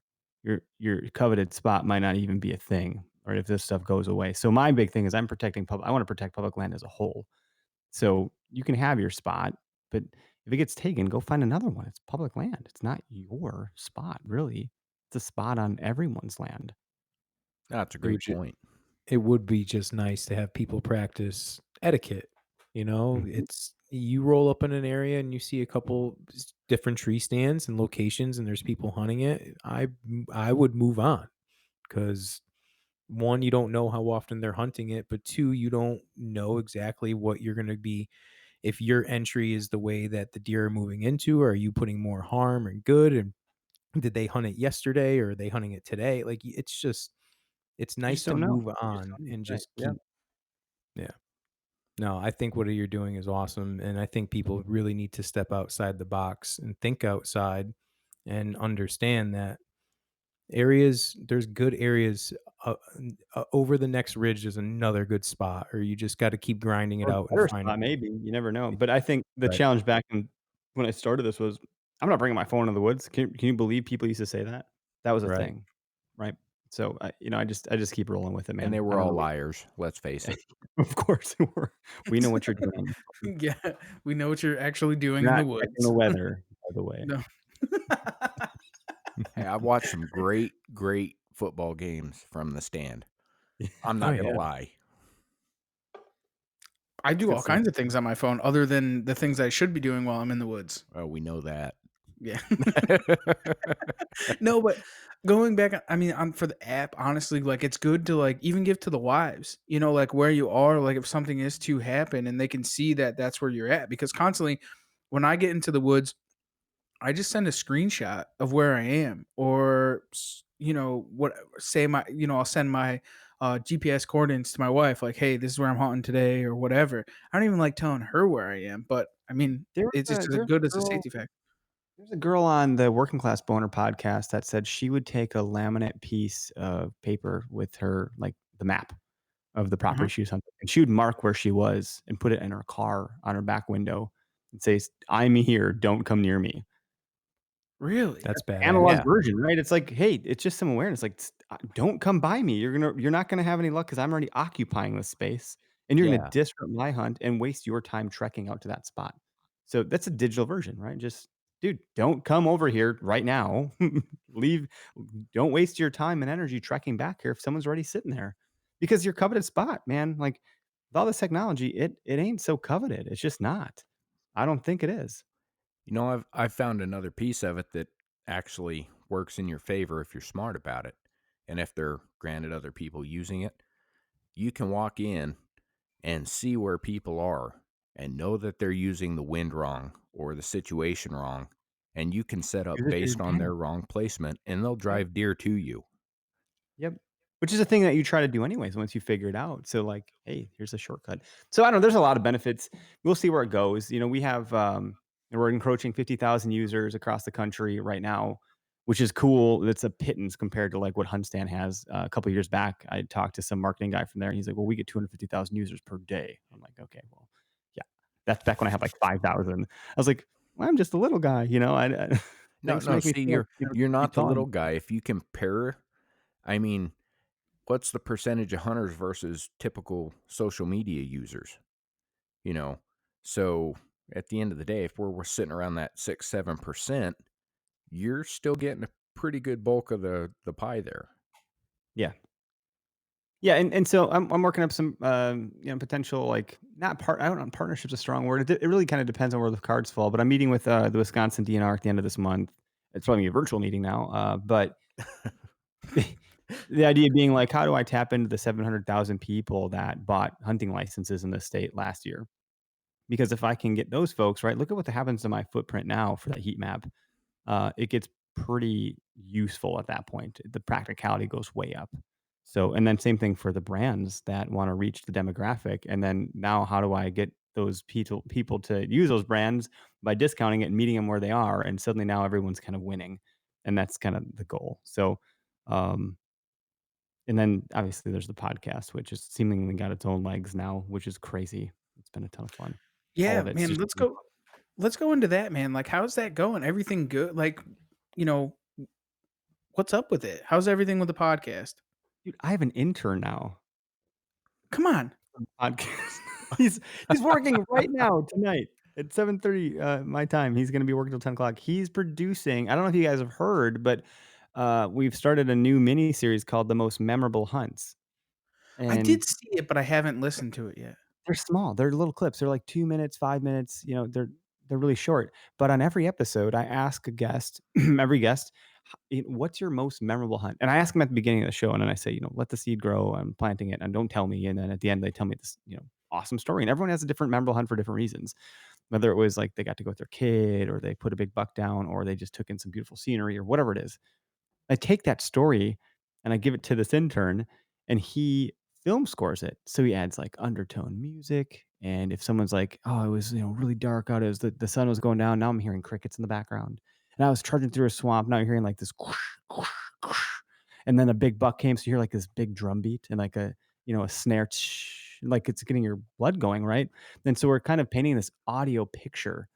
Your coveted spot might not even be a thing, or if this stuff goes away. So my big thing is I wanna protect public land as a whole. So you can have your spot, but if it gets taken, go find another one. It's public land. It's not your spot, really. It's a spot on everyone's land. That's a It would great point. it would be just nice to have people practice etiquette. Mhm. It's you roll up in an area and you see a couple different tree stands and locations, and there's people hunting it. I would move on because one, you don't know how often they're hunting it, but two, you don't know exactly what you're going to be. If your entry is the way that the deer are moving into, or are you putting more harm or good? And did they hunt it yesterday or are they hunting it today? Like it's You nice just to don't know. move You just on don't know. and Right. just Yeah. keep. Yeah. No, I think what you're doing is awesome, and I think people really need to step outside the box and think outside and understand that there's good areas, over the next ridge is another good spot, or you just gotta keep grinding it Or a out and better find spot, maybe. You never know. But I think the right, challenge back in when I started this was, "I'm not bringing my phone in the woods." Can you believe people used to say that? That was a right. thing, right? So, I just keep rolling with it, And they man. I were don't all really. liars, let's face it. Of course, we know what you're doing. Yeah, we know what you're actually doing You're in the not checking the woods. weather, by the way. No. Hey, I've watched some great, great football games from the stand. I'm Oh, not gonna yeah. lie. I It's do good all stuff. kinds of things on my phone other than the things I should be doing while I'm in the woods. Oh, we know that. Yeah. No, but going back, I mean, for the app, honestly, like it's good to like even give to the wives, like where you are, like if something is to happen and they can see that that's where you're at. Because constantly when I get into the woods, I just send a screenshot of where I am or, what say I'll send my GPS coordinates to my wife, like, hey, this is where I'm hunting today or whatever. I don't even like telling her where I am, but I mean, There was it's just a as there's good a as a girl safety factor. there's a girl on the Working Class Boner podcast that said she would take a laminate piece of paper with her, like, the map of the Uh-huh. property she was hunting, and she would mark where she was and put it in her car on her back window and say, "I'm here, don't come near me." Really? That's Analog badass. Yeah. version, right? It's like, hey, it's just some awareness. Like, don't come by me. You're not gonna have any luck because I'm already occupying this space. and you're going to Yeah. disrupt my hunt and waste your time trekking out to that spot. So that's a digital version, right? Just, dude, don't come over here right now. Leave. Don't waste your time and energy trekking back here if someone's already sitting there, because your coveted spot, man, like with all this technology, it ain't so coveted. It's just not. I don't think it is. You know, I've found another piece of it that actually works in your favor if you're smart about it. And if there are granted other people using it, you can walk in and see where people are and know that they're using the wind wrong or the situation wrong. And you can set up Use it to your based on their advantage. wrong placement and they'll Yep. drive deer to you. Yep. Which is a thing that you try to do anyways once you figure it out. So like, hey, here's a shortcut. So I don't know, there's a lot of benefits. We'll see where it goes. You know, we have we're encroaching 50,000 users across the country right now, which is cool. That's a pittance compared to like what HuntStand has. A couple of years back, I talked to some marketing guy from there and he's like, "Well, we get 250,000 users per day." I'm like, "Okay, well, yeah." That's back when I had like 5,000. I was like, well, "I'm just a little guy, you know." No, Thanks for no, making me see, feel like, you're 6 feet not the tall. little guy. If you compare, I mean, what's the percentage of hunters versus typical social media users? You know, so at the end of the day, if we're sitting around that 6-7%, you're still getting a pretty good bulk of the pie there. Yeah. Yeah, and so I'm working up some potential, like, not part I don't know, partnership's a strong word. It really kind of depends on where the cards fall. But I'm meeting with the Wisconsin DNR at the end of this month. It's probably a virtual meeting now, but the idea being like, how do I tap into the 700,000 people that bought hunting licenses in the state last year? Because if I can get those folks right, look at what happens to my footprint now for that heat map. It gets pretty useful at that point. The practicality goes way up. So, and then same thing for the brands that want to reach the demographic. And then now, how do I get those people to use those brands by discounting it and meeting them where they are? And suddenly now everyone's kind of winning, and that's kind of the goal. So, um, and then obviously there's the podcast, which has seemingly got its own legs now, which is crazy. It's been a ton of fun. All Yeah, of it's man, just let's go into that, man. Like, how's that going? Everything good? Like, you know, what's up with it? How's everything with the podcast? dude. I have an intern now. Come on. Podcast. He's working right now tonight at 7:30 my time. He's going to be working till 10 o'clock. He's producing. I don't know if you guys have heard, but we've started a new mini series called "The Most Memorable Hunts," I and did see it, but I haven't listened to it yet. they're small. They're little clips. They're like 2 minutes, 5 minutes. You know, they're really short. But on every episode, I ask a guest, every guest, what's your most memorable hunt? And I ask them at the beginning of the show, and then I say, let the seed grow. I'm planting it, and don't tell me. And then at the end, they tell me this, awesome story. And everyone has a different memorable hunt for different reasons. Whether it was like they got to go with their kid, or they put a big buck down, or they just took in some beautiful scenery, or whatever it is. I take that story and I give it to this intern, and he film scores it. So he adds like undertone music. And if someone's like, "Oh, it was really dark out. It was the sun was going down. Now I'm hearing crickets in the background. And I was charging through a swamp. Now you're hearing like this, whoosh, whoosh, whoosh. And then a big buck came. So you hear like this big drum beat and like a snare, like it's getting your blood going, right? And so we're kind of painting this audio picture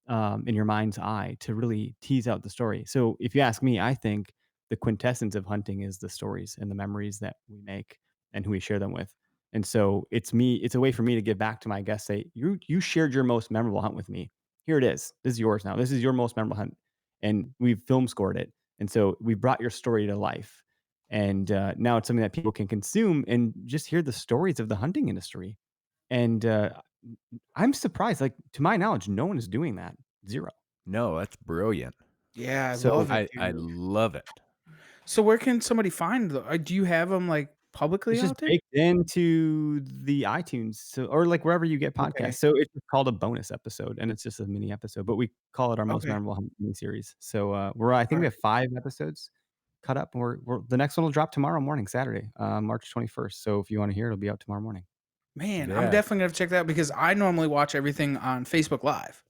in your mind's eye to really tease out the story. So if you ask me, I think the quintessence of hunting is the stories and the memories that we make and who we share them with. And so it's a way for me to give back to my guests, say, you shared your most memorable hunt with me. Here it is. This is yours now. This is your most memorable hunt. And we've film scored it. And so we brought your story to life. And now it's something that people can consume and just hear the stories of the hunting industry. And I'm surprised, like, to my knowledge, no one is doing that. 0. No, that's brilliant. Yeah, I So love it, I dude. love it. So where can somebody find do you have them like publicly it's just out there? baked into the iTunes, or, like, wherever you get Okay. podcasts. So it's called a bonus episode, and it's just a mini episode, but we call it our most Okay. memorable hunt mini series. So, I think All we right. have 5 episodes cut up, and we're the next one will drop tomorrow morning, Saturday, March 21st. So if you wanna hear it, it'll be out tomorrow morning. Man, I'm Yeah. definitely gonna have to check that out because I normally watch everything on Facebook Live.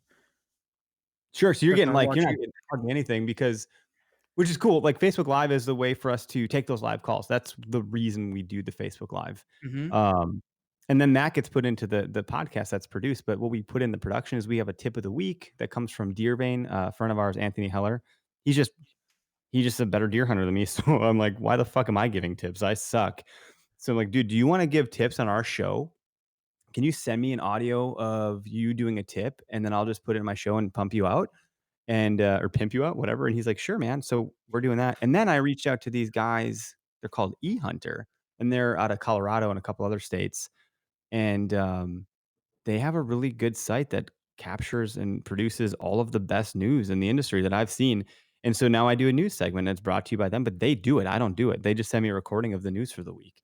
Sure, so you're That's getting, how I like, watch you're not you. getting hardly anything because which is cool. Like Facebook Live is the way for us to take those live calls. That's the reason we do the Facebook Live. Mhm. Um, and then that gets put into the podcast that's produced. But what we put in the production is we have a tip of the week that comes from Deer Vein, a friend of ours, Anthony Heller. He's just he's just a better deer hunter than me. So I'm like, why the fuck am I giving tips? I suck. So I'm like, dude, do you want to give tips on our show? can you send me an audio of you doing a tip, and then I'll just put it in my show and pump you out and or pimp you out, whatever." And he's like, "Sure, man." So we're doing that. And then I reached out to these guys. They're called eHunter, and they're out of Colorado and a couple other states. And they have a really good site that captures and produces all of the best news in the industry that I've seen. And so now I do a news segment that's brought to you by them, but they do it. I don't do it. They just send me a recording of the news for the week.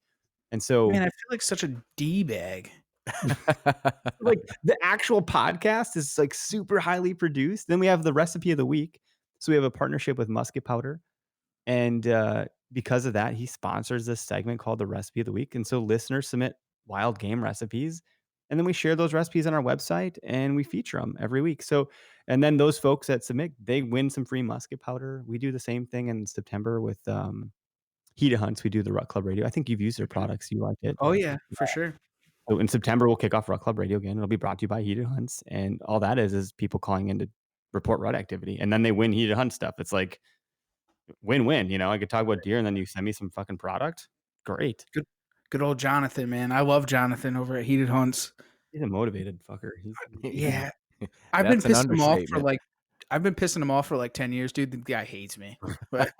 And Man, so I feel like such a D bag. like the actual podcast is like super highly produced. Then we have the recipe of the week. So we have a partnership with Musket Powder. And because of that, he sponsors this segment called the Recipe of the Week. And so listeners submit wild game recipes. And then we share those recipes on our website and we feature them every week. So, and then those folks that submit, they win some free musket powder. We do the same thing in September with Heat Hunts. We do the Rut Club Radio. I think you've used their products. You like it. Oh yeah, for sure. So in September, we'll kick off Rut Club Radio again. It'll be brought to you by Heated Hunts. And all that is people calling in to report rut activity. And then they win Heated Hunt stuff. It's like, win-win, I could talk about deer and then you send me some fucking product. Great. Good old Jonathan, man. I love Jonathan over at Heated Hunts. He's a motivated fucker. Yeah. I've been pissing him off for like 10 years, dude. The guy hates me. But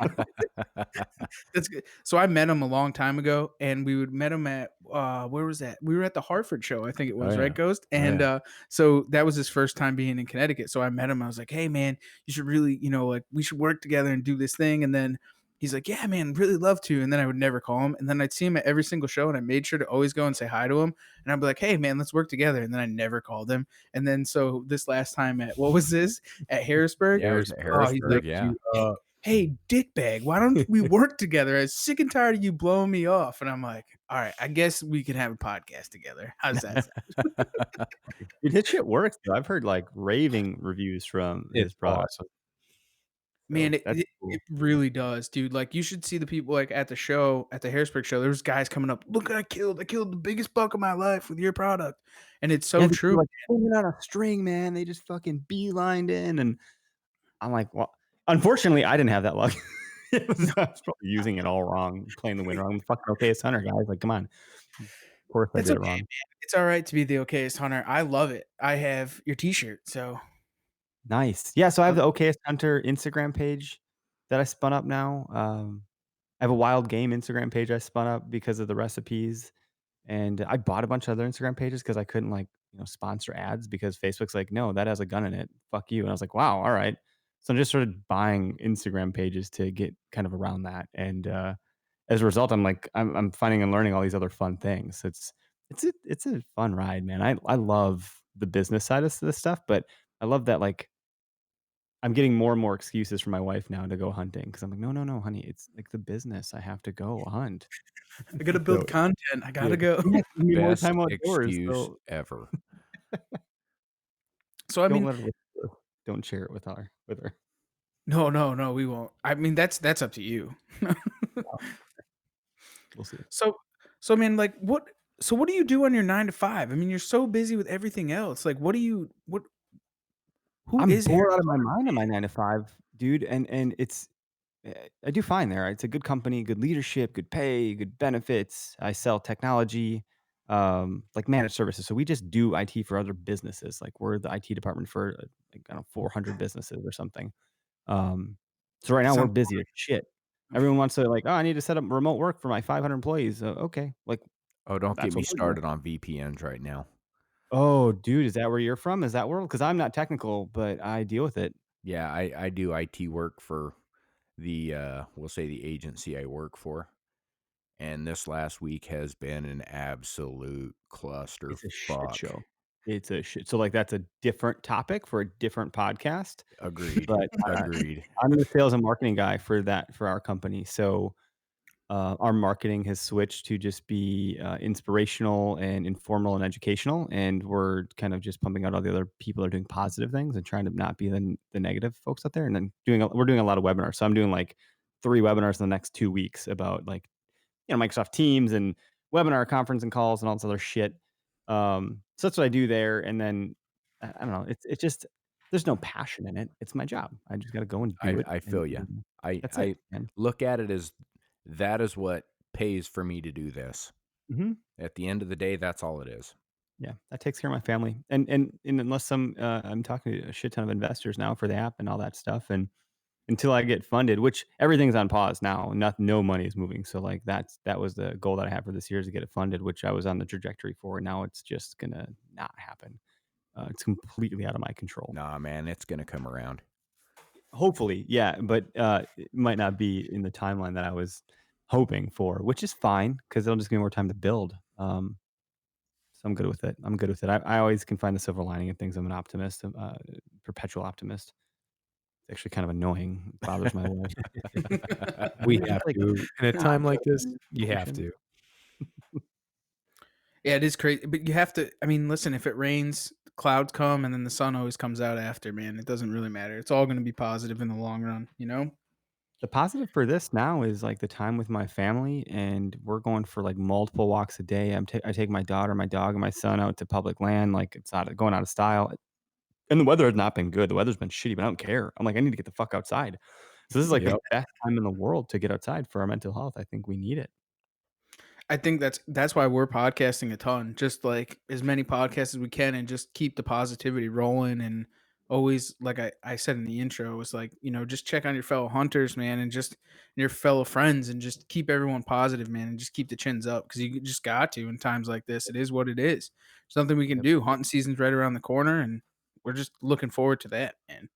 that's good. So I met him a long time ago, and we would met him at where was that? We were at the Hartford show, I think it was, yeah. right, Ghost? And so that was his first time being in Connecticut. So I met him. I was like, "Hey, man, you should really, like we should work together and do this thing." And then he's like, "Yeah, man, really love to." And then I would never call him. And then I'd see him at every single show, and I made sure to always go and say hi to him. And I'd be like, "Hey, man, let's work together." And then I never called him. And then so this last time at what was this at Harrisburg? Yeah, it was at Harrisburg. He's like, "Hey, dickbag, why don't we work together? I'm sick and tired of you blowing me off." And I'm like, "All right, I guess we can have a podcast together. How's that sound?" Dude, his shit works. Though. I've heard like raving reviews from his product. Awesome. Man, So it really does, dude. Like you should see the people like at the show, at the Harrisburg show. There's guys coming up. "Look, I killed the biggest buck of my life with your product," and it's so true. Like hanging on a string, man. They just fucking beelined in, and I'm like, well, unfortunately, I didn't have that luck. I was probably using it all wrong, playing the wind wrong. I'm fucking okayest hunter, guys. Like, come on. Of course, I That's did okay, it wrong. man. It's all right to be the okayest hunter. I love it. I have your T-shirt, so Nice. Yeah, so I have the okayest hunter Instagram page that I spun up now. I have a wild game Instagram page I spun up because of the recipes, and I bought a bunch of other Instagram pages because I couldn't sponsor ads because Facebook's like, no, that has a gun in it. Fuck you. And I was like, wow, all right. So I just started buying Instagram pages to get kind of around that, and as a result, I'm finding and learning all these other fun things. It's a fun ride, man. I love the business side of this stuff, but I love that I'm getting more and more excuses from my wife now to go hunting because I'm like, no, no, no, honey, it's like the business. I have to go hunt. I gotta build content. I gotta go. Yeah, give me more Best time outdoors. excuse ever. So I Don't mean, let her, don't share it with her. no, we won't. I mean, that's up to you. We'll see. So I mean, like, what? So what do you do on your 9 to 5? I mean, you're so busy with everything else. Like, what do you? What? Who I'm is bored Harris? out of my mind in my 9 to 5, dude, and it's I do fine there. It's a good company, good leadership, good pay, good benefits. I sell technology, like managed services. So we just do IT for other businesses. Like we're the IT department for like, I don't know, 400 businesses or something. So right now we're Sounds busy as shit. Everyone wants to like, oh, I need to set up remote work for my 500 employees. Okay, like Oh, don't that's get me what we're doing. started on VPNs right now. Oh, dude, is that where you're from? Is that world? Because I'm not technical, but I deal with it. Yeah, I do IT work for the we'll say the agency I work for. And this last week has been an absolute cluster It's a shit fuck. show. It's a shit. So like that's a different topic for a different podcast. Agreed. But Agreed. I'm the sales and marketing guy for our company. So our marketing has switched to just be inspirational and informal and educational, and we're kind of just pumping out all the other people that are doing positive things and trying to not be the negative folks out there. And then we're doing a lot of webinars. So I'm doing like 3 webinars in the next 2 weeks about like Microsoft Teams and webinar conference and calls and all this other shit. So that's what I do there. And then I don't know. It's just there's no passion in it. It's my job. I just got to go and do it. I feel you. That's I it, man. look at it as that is what pays for me to do this. Mm-hmm. At the end of the day, that's all it is. Yeah, that takes care of my family, and unless I'm talking to a shit ton of investors now for the app and all that stuff, and until I get funded, which everything's on pause now, no money is moving. So like that was the goal that I had for this year is to get it funded, which I was on the trajectory for. Now it's just gonna not happen. It's completely out of my control. Nah, man, it's gonna come around. Hopefully, yeah, but it might not be in the timeline that I was hoping for, which is fine because it'll just give me more time to build. So I'm good with it. I'm good with it. I always can find the silver lining in things. I'm an optimist, perpetual optimist. It's actually kind of annoying. It bothers my wife. We It's have like, to. In a God, time like trust this, me, you have patient. to. Yeah, it is crazy, but you have to. I mean, listen, if it rains, clouds come, and then the sun always comes out after. Man, it doesn't really matter. It's all going to be positive in the long run, you know. The positive for this now is like the time with my family, and we're going for like multiple walks a day. I take my daughter, my dog, and my son out to public land. Like it's not going out of style. And the weather has not been good. The weather's been shitty, but I don't care. I'm like, I need to get the fuck outside. So this is like the Yep. best time in the world to get outside for our mental health. I think we need it. I think that's why we're podcasting a ton. Just like as many podcasts as we can, and just keep the positivity rolling. And always, like I said in the intro, was like, just check on your fellow hunters, man, and just your fellow friends, and just keep everyone positive, man, and just keep the chins up because you just got to in times like this. It is what it is. There's nothing we can Yep. do. Hunting season's right around the corner, and we're just looking forward to that, man.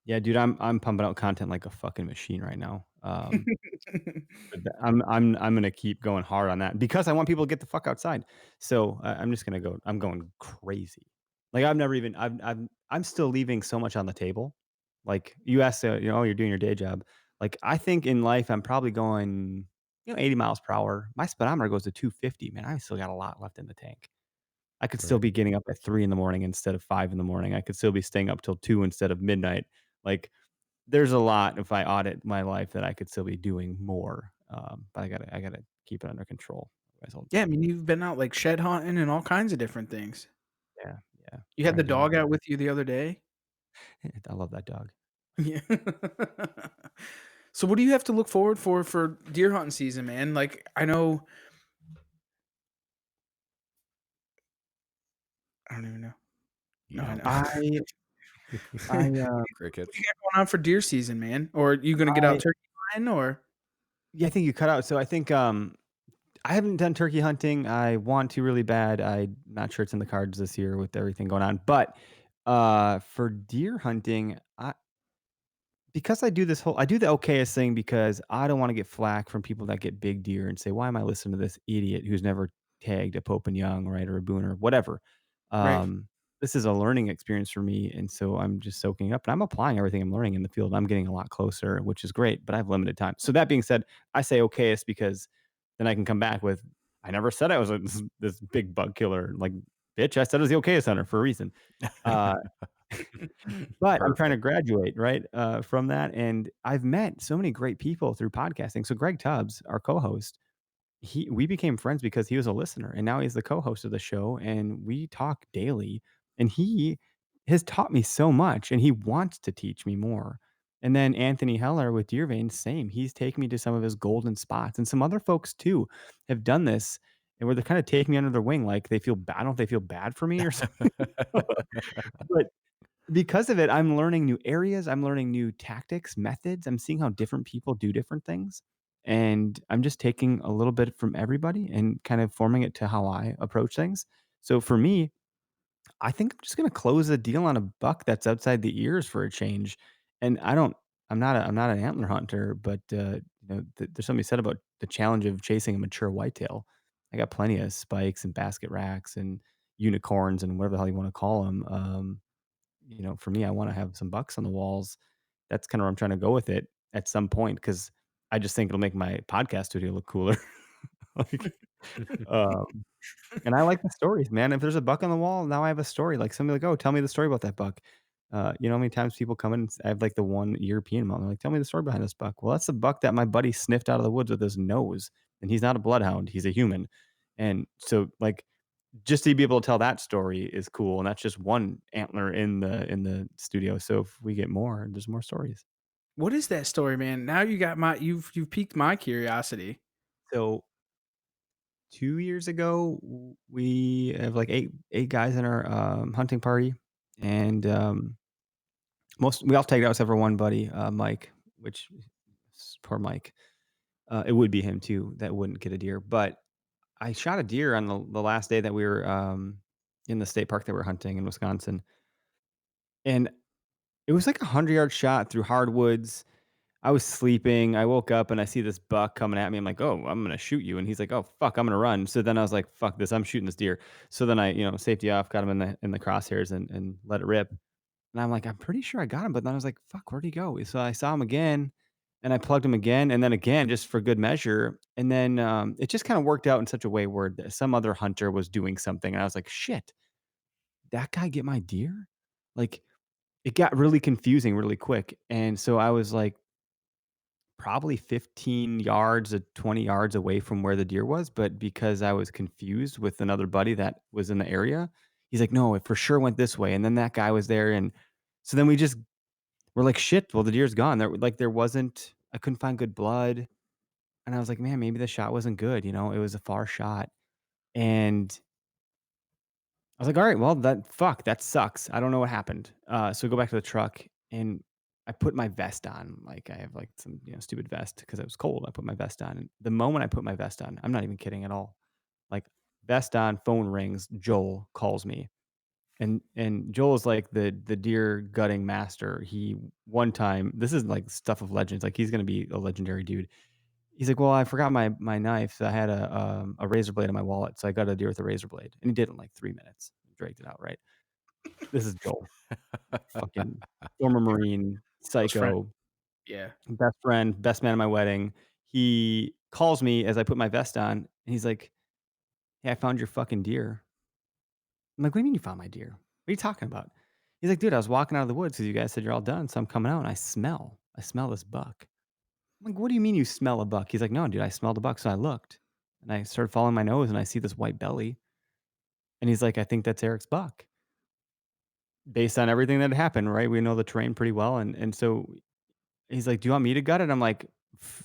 Yeah, dude, I'm pumping out content like a fucking machine right now. But I'm gonna keep going hard on that because I want people to get the fuck outside. So I'm just gonna go. I'm going crazy. Like I've never even. I'm still leaving so much on the table. Like you asked, oh, you're doing your day job. Like I think in life, I'm probably going, 80 miles per hour. My speedometer goes to 250. Man, I still got a lot left in the tank. I could still Right. be getting up at 3 in the morning instead of 5 in the morning. I could still be staying up till 2 instead of midnight. Like there's a lot if I audit my life that I could still be doing more. But I gotta keep it under control. Otherwise I'll Yeah, I mean, you've been out like shed hunting and all kinds of different things. yeah, yeah, You had the grinding. dog out with you the other day. I love that dog. Yeah. So what do you have to look forward for deer hunting season, man? Like I know I don't even know. You No, I don't. know. I, What Crickets. you got going on for deer season, man? Or are you gonna get out I turkey hunting or yeah, I think you cut out. So I think, I haven't done turkey hunting. I want to really bad. I'm not sure it's in the cards this year with everything going on. But, for deer hunting, because I do the okayest thing because I don't wanna get flack from people that get big deer and say, "Why am I listening to this idiot who's never tagged a Pope and Young, right, or a Booner," whatever. right? Um, this is a learning experience for me, and so I'm just soaking up, and I'm applying everything I'm learning in the field. I'm getting a lot closer, which is great, but I have limited time. So that being said, I say okayest because then I can come back with, "I never said I was this big bug killer." Like, "Bitch, I said I was the okayest hunter for a reason." Uh but I'm trying to Perfect. graduate, right, from that, and I've met so many great people through podcasting. So Greg Tubbs, our co-host, we became friends because he was a listener, and now he's the co-host of the show, and we talk daily, and he has taught me so much, and he wants to teach me more. And then Anthony Heller with Deer Vein, same. He's taken me to some of his golden spots, and some other folks too have done this, and where they're kind of taking me under their wing, like they feel bad. I don't know if they feel bad for me or something, but because of it, I'm learning new areas, I'm learning new tactics, methods, I'm seeing how different people do different things, and I'm just taking a little bit from everybody and kind of forming it to how I approach things. So for me, I think I'm just gonna close a deal on a buck that's outside the ears for a change, and I'm not an antler hunter, but, there's something said about the challenge of chasing a mature whitetail. I got plenty of spikes and basket racks and unicorns and whatever the hell you wanna call them. For me, I wanna have some bucks on the walls. That's kinda where I'm trying to go with it at some point because I just think it'll make my podcast studio look cooler. Like, um, and I like the stories, man. If there's a buck on the wall, now I have a story. Like, somebody like, "Oh, tell me the story about that buck." How many times people come in and I have, like, the one European mom, they're like, "Tell me the story behind this buck." Well, that's the buck that my buddy sniffed out of the woods with his nose, and he's not a bloodhound, he's a human. And so, like, just to be able to tell that story is cool, and that's just one antler in the studio. So if we get more, there's more stories. What is that story, man? Now you got my you've piqued my curiosity. So 2 years ago, we have like eight guys in our hunting party, and most we all tagged out except for one buddy, Mike, which poor Mike. It would be him too that wouldn't get a deer. But I shot a deer on the last day that we were in the state park that we are hunting in Wisconsin, and it was like a 100-yard shot through hardwoods. I was sleeping. I woke up and I see this buck coming at me. I'm like, "Oh, I'm gonna shoot you." And he's like, "Oh, fuck, I'm gonna run." So then I was like, "Fuck this, I'm shooting this deer." So then I, safety off, got him in the crosshairs and let it rip. And I'm like, "I'm pretty sure I got him." But then I was like, "Fuck, where'd he go?" So I saw him again and I plugged him again and then again just for good measure. And then it just kind of worked out in such a way where some other hunter was doing something. And I was like, "Shit, that guy get my deer?" Like it got really confusing really quick. And so I was like, probably 15 yards to 20 yards away from where the deer was, but because I was confused with another buddy that was in the area, he's like, "No, it for sure went this way." And then that guy was there, and so then we just were like, "Shit, well, the deer's gone." There wasn't I couldn't find good blood, and I was like, "Man, maybe the shot wasn't good." It was a far shot, and I was like, "All right, well, that sucks. I don't know what happened." So we go back to the truck and I put my vest on. Like I have like some, stupid vest because it was cold. I put my vest on. And the moment I put my vest on, I'm not even kidding at all. Like vest on, phone rings, Joel calls me. And Joel is like the deer gutting master. He one time, this is like stuff of legends. Like he's gonna be a legendary dude. He's like, "Well, I forgot my knife. So I had a razor blade in my wallet, so I got a deer with a razor blade." And he did it in like 3 minutes. Dragged it out, right? This is Joel, fucking former Marine, Close friend. psycho, Yeah. best friend, best man at my wedding. He calls me as I put my vest on, and he's like, "Hey, I found your fucking deer." I'm like, "What do you mean you found my deer? What are you talking about?" He's like, "Dude, I was walking out of the woods because you guys said you're all done, so I'm coming out and I smell this buck." I'm like, "What do you mean you smell a buck?" He's like, "No, dude, I smelled a buck." So I looked and I started following my nose and I see this white belly. And he's like, "I think that's Eric's buck." Based on everything that happened, right? We know the terrain pretty well. And so he's like, "Do you want me to gut it?" I'm like,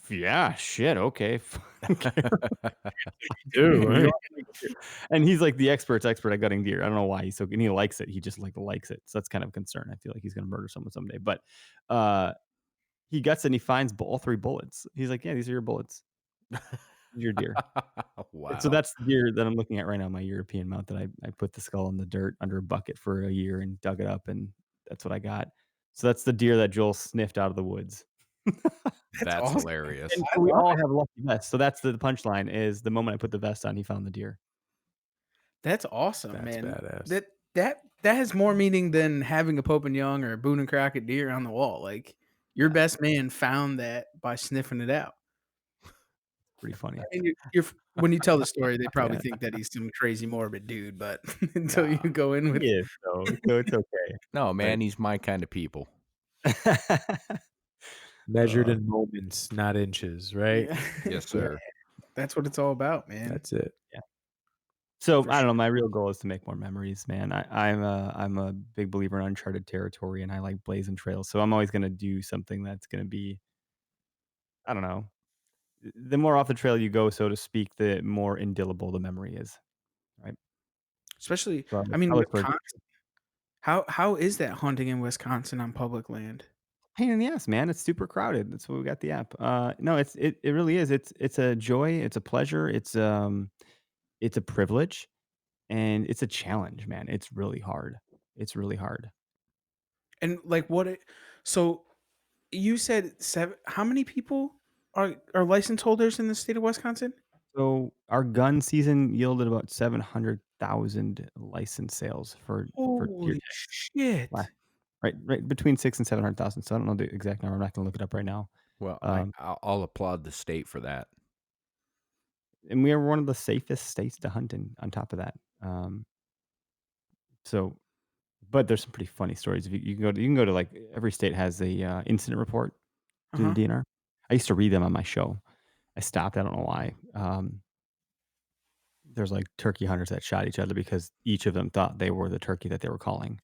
Yeah, shit, okay." Do, right? And he's like the expert's expert at gutting deer. I don't know why and he likes it. He just like likes it. So that's kind of a concern. I feel like he's gonna murder someone someday. But uh he guts it and he finds all three bullets. He's like, "Yeah, these are your bullets. These are your deer." And so Wow. that's the deer that I'm looking at right now, my European mount that I put the skull in the dirt under a bucket for a year and dug it up, and that's what I got. So that's the deer that Joel sniffed out of the woods. That's That's awesome. hilarious. And I so we love all it. have lucky vests. So that's the punchline is the moment I put the vest on, he found the deer. That's awesome, That's man. badass. That has more meaning than having a Pope and Young or a Boone and Crockett deer on the wall. Like your Yeah, best man found that by sniffing it out. pretty funny. I mean, you're when you tell the story, they probably Yeah. think that he's some crazy morbid dude, but until you Nah, go in he with is though, so it's okay. No, But man, he's my kind of people. Measured uh, in moments, not inches, right? yeah, Yes, yeah, sir. that's what it's all about, man. That's it. yeah. So For I don't sure. know. My real goal is to make more memories, man. I'm a big believer in uncharted territory, and I like blazing trails. So I'm always gonna do something that's gonna be, I don't know. The more off the trail you go, so to speak, the more indelible the memory is, right? Especially, So I mean, I look for Wisconsin. How is that hunting in Wisconsin on public land? pain in the ass, man. It's super crowded. That's why we got the app. No, it really is. It's a joy. It's a pleasure. It's a privilege, and it's a challenge, man. It's really hard. It's really hard. And like so you said seven how many people are license holders in the state of Wisconsin? So our gun season yielded about 700,000 license sales for deer Holy tag. shit. Right between 6 and 700,000. So I don't know the exact number. I'm not gonna look it up right now. Well, Um, I'll applaud the state for that. and we are one of the safest states to hunt in on top of that. So but there's some pretty funny stories. If you can go to like every state has a incident report through Uh-huh. the DNR. I used to read them on my show. I stopped. I don't know why. There's like turkey hunters that shot each other because each of them thought they were the turkey that they were calling.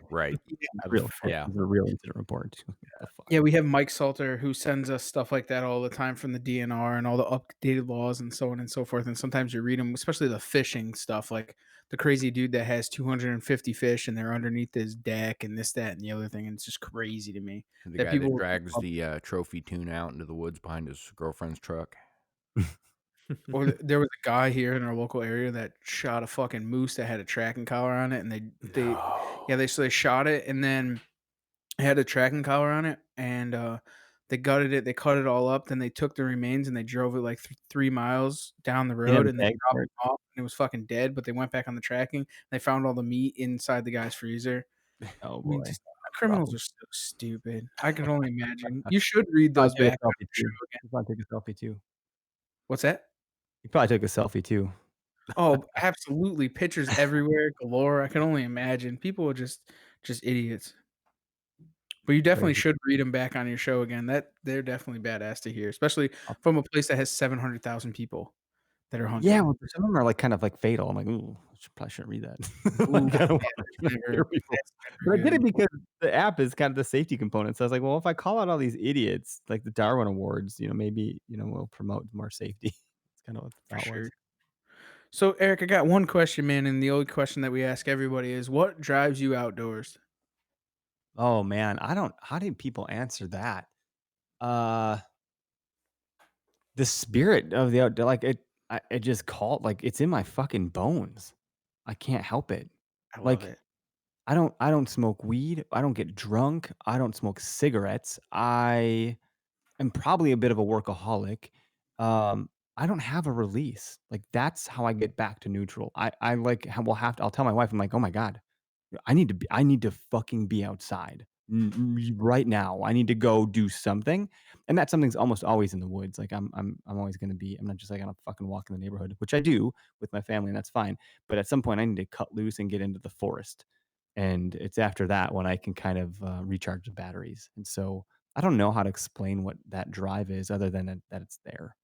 Right. Real Yeah. This is a real incident report. What the fuck? Yeah, we have Mike Salter who sends us stuff like that all the time from the DNR and all the updated laws and so on and so forth. And sometimes you read them, especially the fishing stuff, like the crazy dude that has 250 fish and they're underneath his deck and this, that, and the other thing. And it's just crazy to me The that guy that people drags the trophy tuna out into the woods behind his girlfriend's truck. or there was a guy here in our local area that shot a fucking moose that had a tracking collar on it, and they shot it, and then it had a tracking collar on it, and they gutted it, they cut it all up, then they took the remains and they drove it like 3 miles down the You have road, a and they tag dropped for it it? off, and it was fucking dead. But they went back on the tracking, and they found all the meat inside the guy's freezer. Oh, I mean, boy. just criminals Rough. are so stupid. I can only imagine. You should read Probably those took back a on selfie your too. show again. He probably took a selfie too. What's that? He probably took a selfie too. Oh, absolutely. Pictures everywhere, galore. I can only imagine. People are just idiots. But you definitely Crazy. should read them back on your show again. That they're definitely badass to hear, especially I'll from a place that has 700,000 people that are Yeah, hunting. well, some of them are, like, kind of, like, fatal. I'm like, "Ooh, probably shouldn't read that." Ooh, Like, I don't yeah, wanna scare people. that's But I never did it good. because the app is kind of the safety component. So I was like, "Well, if I call out all these idiots, like the Darwin Awards, maybe, we'll promote more safety." It's kinda what the For thought was. sure. So, Eric, I got one question, man, and the only question that we ask everybody is what drives you outdoors? Oh, man, I don't how do people answer that? Uh, the spirit of the outdoor, like, it just called like, it's in my fucking bones. I can't help it. I love Like, it. I don't smoke weed, I don't get drunk, I don't smoke cigarettes, I am probably a bit of a workaholic. I don't have a release. Like, that's how I get back to neutral. I, like, will have to I'll tell my wife, I'm like, "Oh my god. I need to fucking be outside right now. I need to go do something." And that something's almost always in the woods. Like I'm always going to be, I'm not just like gonna fucking walk in the neighborhood, which I do with my family, and that's fine. But at some point I need to cut loose and get into the forest. And it's after that when I can kind of recharge the batteries. And so I don't know how to explain what that drive is other than that it's there.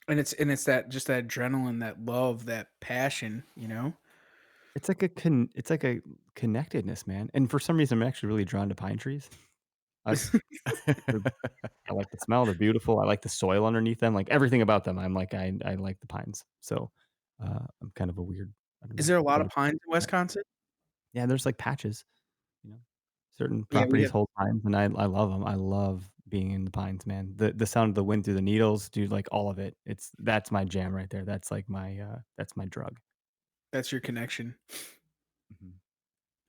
And it's that just that adrenaline, that love, that passion, you know? It's like a connectedness, man. And for some reason I'm actually really drawn to pine trees. I, I like the smell, they're beautiful, I like the soil underneath them, like, everything about them, I'm like, I like the pines. So, I'm kind of a weird, I don't Is know, there a lot of weird. pines in Wisconsin? Yeah, there's, like, patches, you know? Certain Yeah, we properties have hold pines, and I love them. I love being in the pines, man. The sound of the wind through the needles, dude, like, all of it. That's my jam right there. That's, like, that's my drug. that's your connection. Mhm.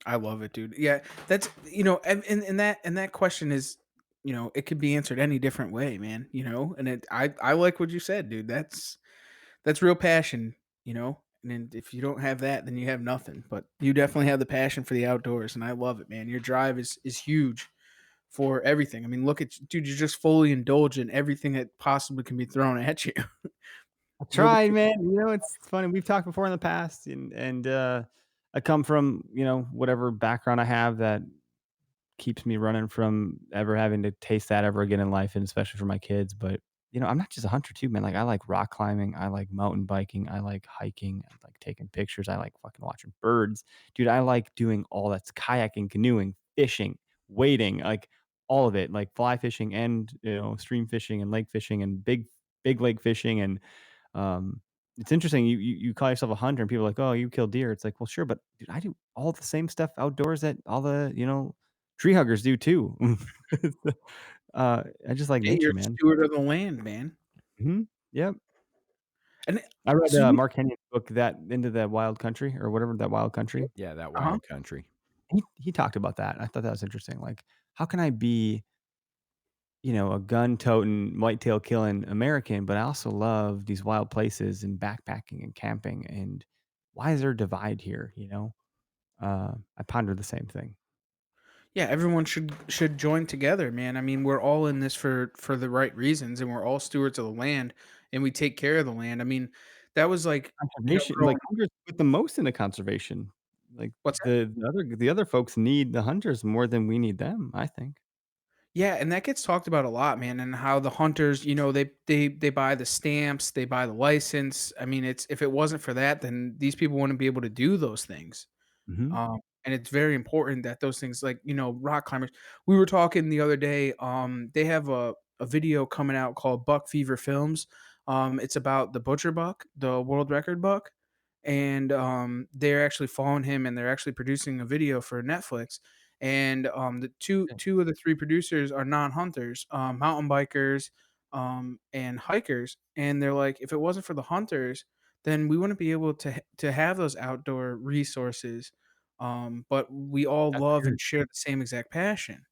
I love it, dude. Yeah, that's and that question is, it could be answered any different way, man. And I like what you said, dude. That's real passion, And then if you don't have that, then you have nothing. But you definitely have the passion for the outdoors, and I love it, man. Your drive is huge for everything. I mean, look at dude. You're just fully indulge in everything that possibly can be thrown at you. I You're the tried, man. It's funny. We've talked before in the past, and I come from, whatever background I have that keeps me running from ever having to taste that ever again in life, and especially for my kids. But I'm not just a hunter too, man. Like, I like rock climbing, I like mountain biking, I like hiking, I like taking pictures, I like fucking watching birds, dude. I like doing all that's kayaking, canoeing, fishing, wading, like all of it, like fly fishing and stream fishing and lake fishing and big lake fishing. And um, it's interesting. You call yourself a hunter, and people are like, "Oh, you kill deer." It's like, well, sure, but dude, I do all the same stuff outdoors that all the tree huggers do too. I just like Hey, you're nature, a man. steward of the land, man. Mhm. Yep. And I read so you, Mark Kenyon's book, that Into the Wild Country, or whatever, that Wild Country. Yeah, that uh-huh. wild country. He talked about that. I thought that was interesting. Like, how can I be, a gun-toting, whitetail killing American, but I also love these wild places and backpacking and camping, and why is there a divide here, I ponder the same thing. Yeah, everyone should join together, man. I mean, we're all in this for the right reasons, and we're all stewards of the land, and we take care of the land. I mean, that was like, Conservation, growing. like, hunters put the most into conservation. Like, What's that? the other folks need the hunters more than we need them, I think. Yeah, and that gets talked about a lot, man, and how the hunters, they buy the stamps, they buy the license. I mean, it's if it wasn't for that, then these people wouldn't be able to do those things. Mhm. and it's very important that those things, like, rock climbers. We were talking the other day. They have a video coming out called Buck Fever Films. It's about the butcher buck, the world record buck, and they're actually following him, and they're actually producing a video for Netflix. And the two of the three producers are non-hunters, mountain bikers, and hikers, and they're like, if it wasn't for the hunters, then we wouldn't be able to have those outdoor resources. But we all That's love true. and share the same exact passion,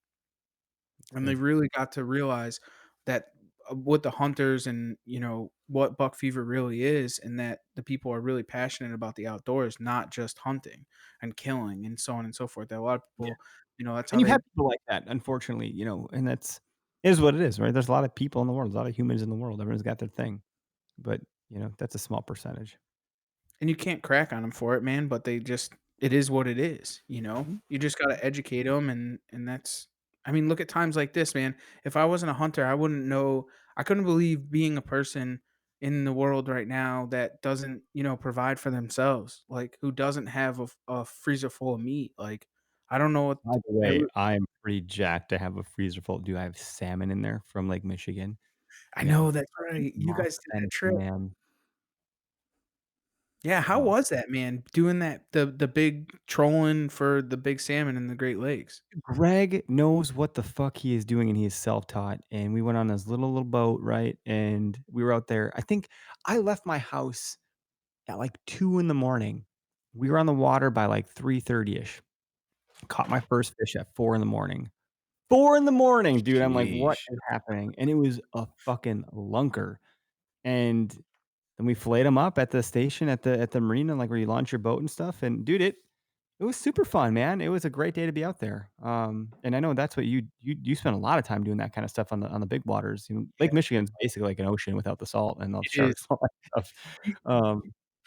and they True. really got to realize that, what the hunters, and what buck fever really is, and that the people are really passionate about the outdoors, not just hunting and killing and so on and so forth. That a lot of Yeah. people, that's how And you've they. had people like that, unfortunately, and that's is what it is, right? There's a lot of people in the world, a lot of humans in the world. Everyone's got their thing, but that's a small percentage. And you can't crack on them for it, man, but it is what it is, Mhm. You just gotta educate them, and that's. I mean, look at times like this, man. If I wasn't a hunter, I wouldn't know. I couldn't believe being a person in the world right now that doesn't, provide for themselves, like, who doesn't have a freezer full of meat, like, I don't know what By the I way, re I'm pretty jacked to have a freezer full. Do I have salmon in there from Lake Michigan? I We have know, that's right. You guys did that authentic, trip. man. Yeah, how Oh, was that, man? Doing that, the big trolling for the big salmon in the Great Lakes. Greg knows what the fuck he is doing, and he is self-taught, and we went on this little boat, right? And we were out there. I think I left my house at, like, 2 in the morning. We were on the water by, like, 3:30ish. Caught my first fish at 4 in the morning. 4 in the morning, dude. I'm like, "What Sheesh. is happening?" And it was a fucking lunker. And then we filleted them up at the station at the marina, like, where you launch your boat and stuff, and dude, it was super fun, man. It was a great day to be out there. And I know that's what you spend a lot of time doing that kinda stuff on the big waters. Lake Yeah, Michigan's basically like an ocean without the salt and all the it is. sharks, all that stuff.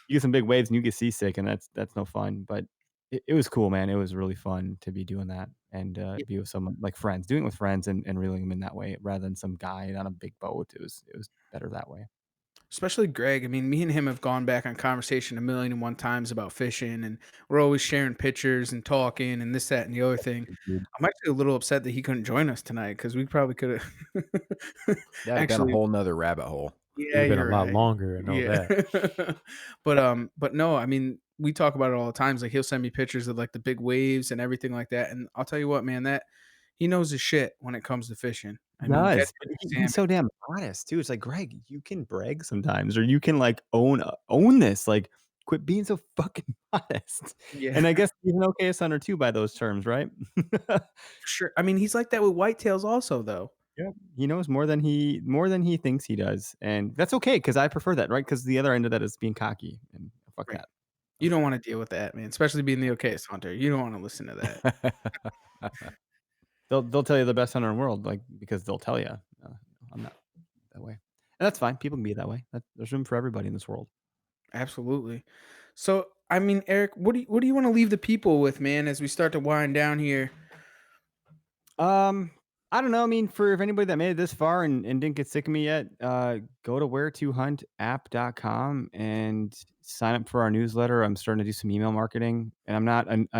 You get some big waves and you get seasick, and that's no fun, but it was cool, man. It was really fun to be doing that and, Yeah, be with someone like friends, doing it with friends and reeling them in that way rather than some guide on a big boat. It was better that way. especially Greg. I mean, me and him have gone back on conversation a million and one times about fishing, and we're always sharing pictures and talking and this, that, and the other thing. Dude. I'm actually a little upset that he couldn't join us tonight, because we probably could have. That'd have been a Actually, whole nother rabbit hole. Would yeah, have been a you're lot right. longer, I know Yeah. that. But no, I mean, we talk about it all the times. Like, he'll send me pictures of, like, the big waves and everything like that. And I'll tell you what, man, that he knows his shit when it comes to fishing. I mean, catching Does, but he's salmon. so damn honest too. It's like, "Greg, you can brag sometimes, or you can, like, own this, like, quit being so fucking honest." Yeah, And I guess he's an okayest hunter too by those terms, right? for sure. I mean, he's like that with whitetails also, though. Yep. He knows more than he thinks he does, and that's okay because I prefer that, right? Because the other end of that is being cocky, and fuck Right. that. You don't wanna deal with that, man, especially being the okayest hunter. You don't wanna listen to that. They'll tell you the best hunter in the world, like, because they'll tell you. I'm not that way, and that's fine. People can be that way. There's room for everybody in this world. Absolutely. So, I mean, Eric, what do you wanna leave the people with, man, as we start to wind down here? Um, I don't know. I mean, for if anybody that made it this far and didn't get sick of me yet, go to where2huntapp.com and sign up for our newsletter. I'm starting to do some email marketing, and I'm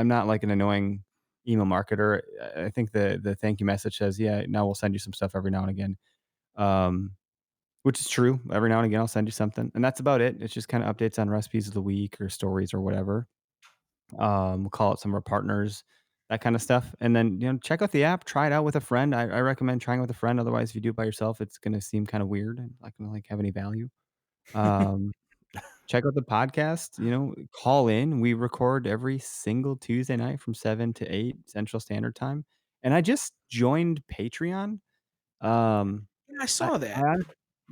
not like an annoying email marketer. I think the thank you message says, yeah, now we'll send you some stuff every now and again. Um, which is true. Every now and again, I'll send you something, and that's about it. It's just kind of updates on recipes of the week or stories or whatever. We'll call out some of our partners, that kind of stuff. And then, check out the app, try it out with a friend. I recommend trying it with a friend. Otherwise, if you do it by yourself, it's gonna seem kind of weird and not gonna like have any value. Um, check out the podcast, call in. We record every single Tuesday night from 7 to 8 Central Standard Time. And I just joined Patreon. Um, Yeah, I I, saw I that. hon-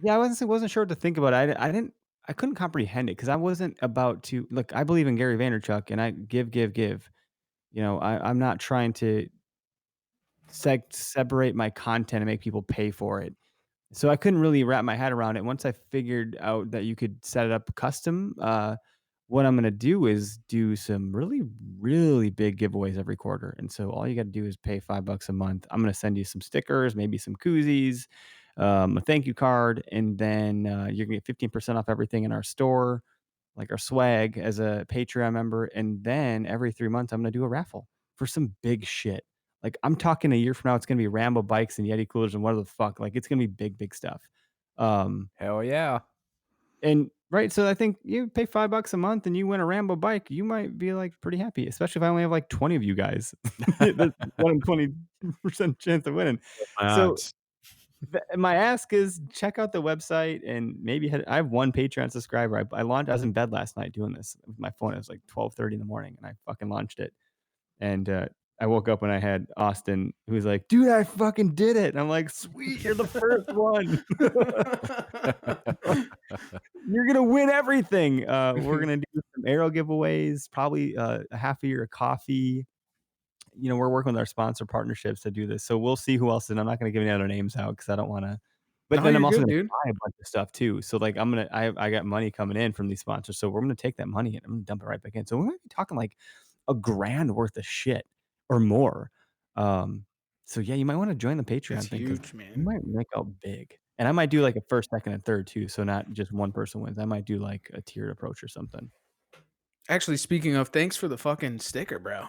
yeah, I wasn't sure what to think about it. I couldn't comprehend it because I wasn't about to look. I believe in Gary Vaynerchuk, and I give, give, give. I'm not trying to separate my content and make people pay for it. So I couldn't really wrap my head around it. Once I figured out that you could set it up custom, what I'm gonna do is do some really, really big giveaways every quarter. And so all you got to do is pay $5 a month. I'm gonna send you some stickers, maybe some koozies, a thank you card, and then you're gonna get 15% off everything in our store. like our swag as a Patreon member, and then every 3 months I'm gonna do a raffle for some big shit. Like I'm talking a year from now, it's gonna be Rambo bikes and Yeti coolers and what the fuck. Like it's gonna be big stuff. Hell yeah. And right, so I think you pay $5 a month and you win a Rambo bike, you might be like pretty happy, especially if I only have like 20 of you guys. That's 1 in 20% chance of winning. My So odds. my ask is check out the website and maybe I have one Patreon subscriber. I was in bed last night doing this with my phone. It was like 12:30 in the morning and I fucking launched it. And I woke up and I had Austin who was like, dude, I fucking did it. And I'm like, sweet, you're the first one. You're gonna win everything. We're gonna do some arrow giveaways, probably a half a year of coffee. You know, we're working with our sponsor partnerships to do this. So we'll see who else. And I'm not gonna give any other names out because I don't want to. But No, then you're I'm also good, gonna dude. buy a bunch of stuff too. So like I got money coming in from these sponsors. So we're gonna take that money and I'm gonna dump it right back in. So we might be talking like $1,000 worth of shit or more. Um, so yeah, you might want to join the Patreon That's thing because huge, you man. might make out big. And I might do like a first, second, and third too. So not just one person wins. I might do like a tiered approach or something. Actually, speaking of, thanks for the fucking sticker, bro.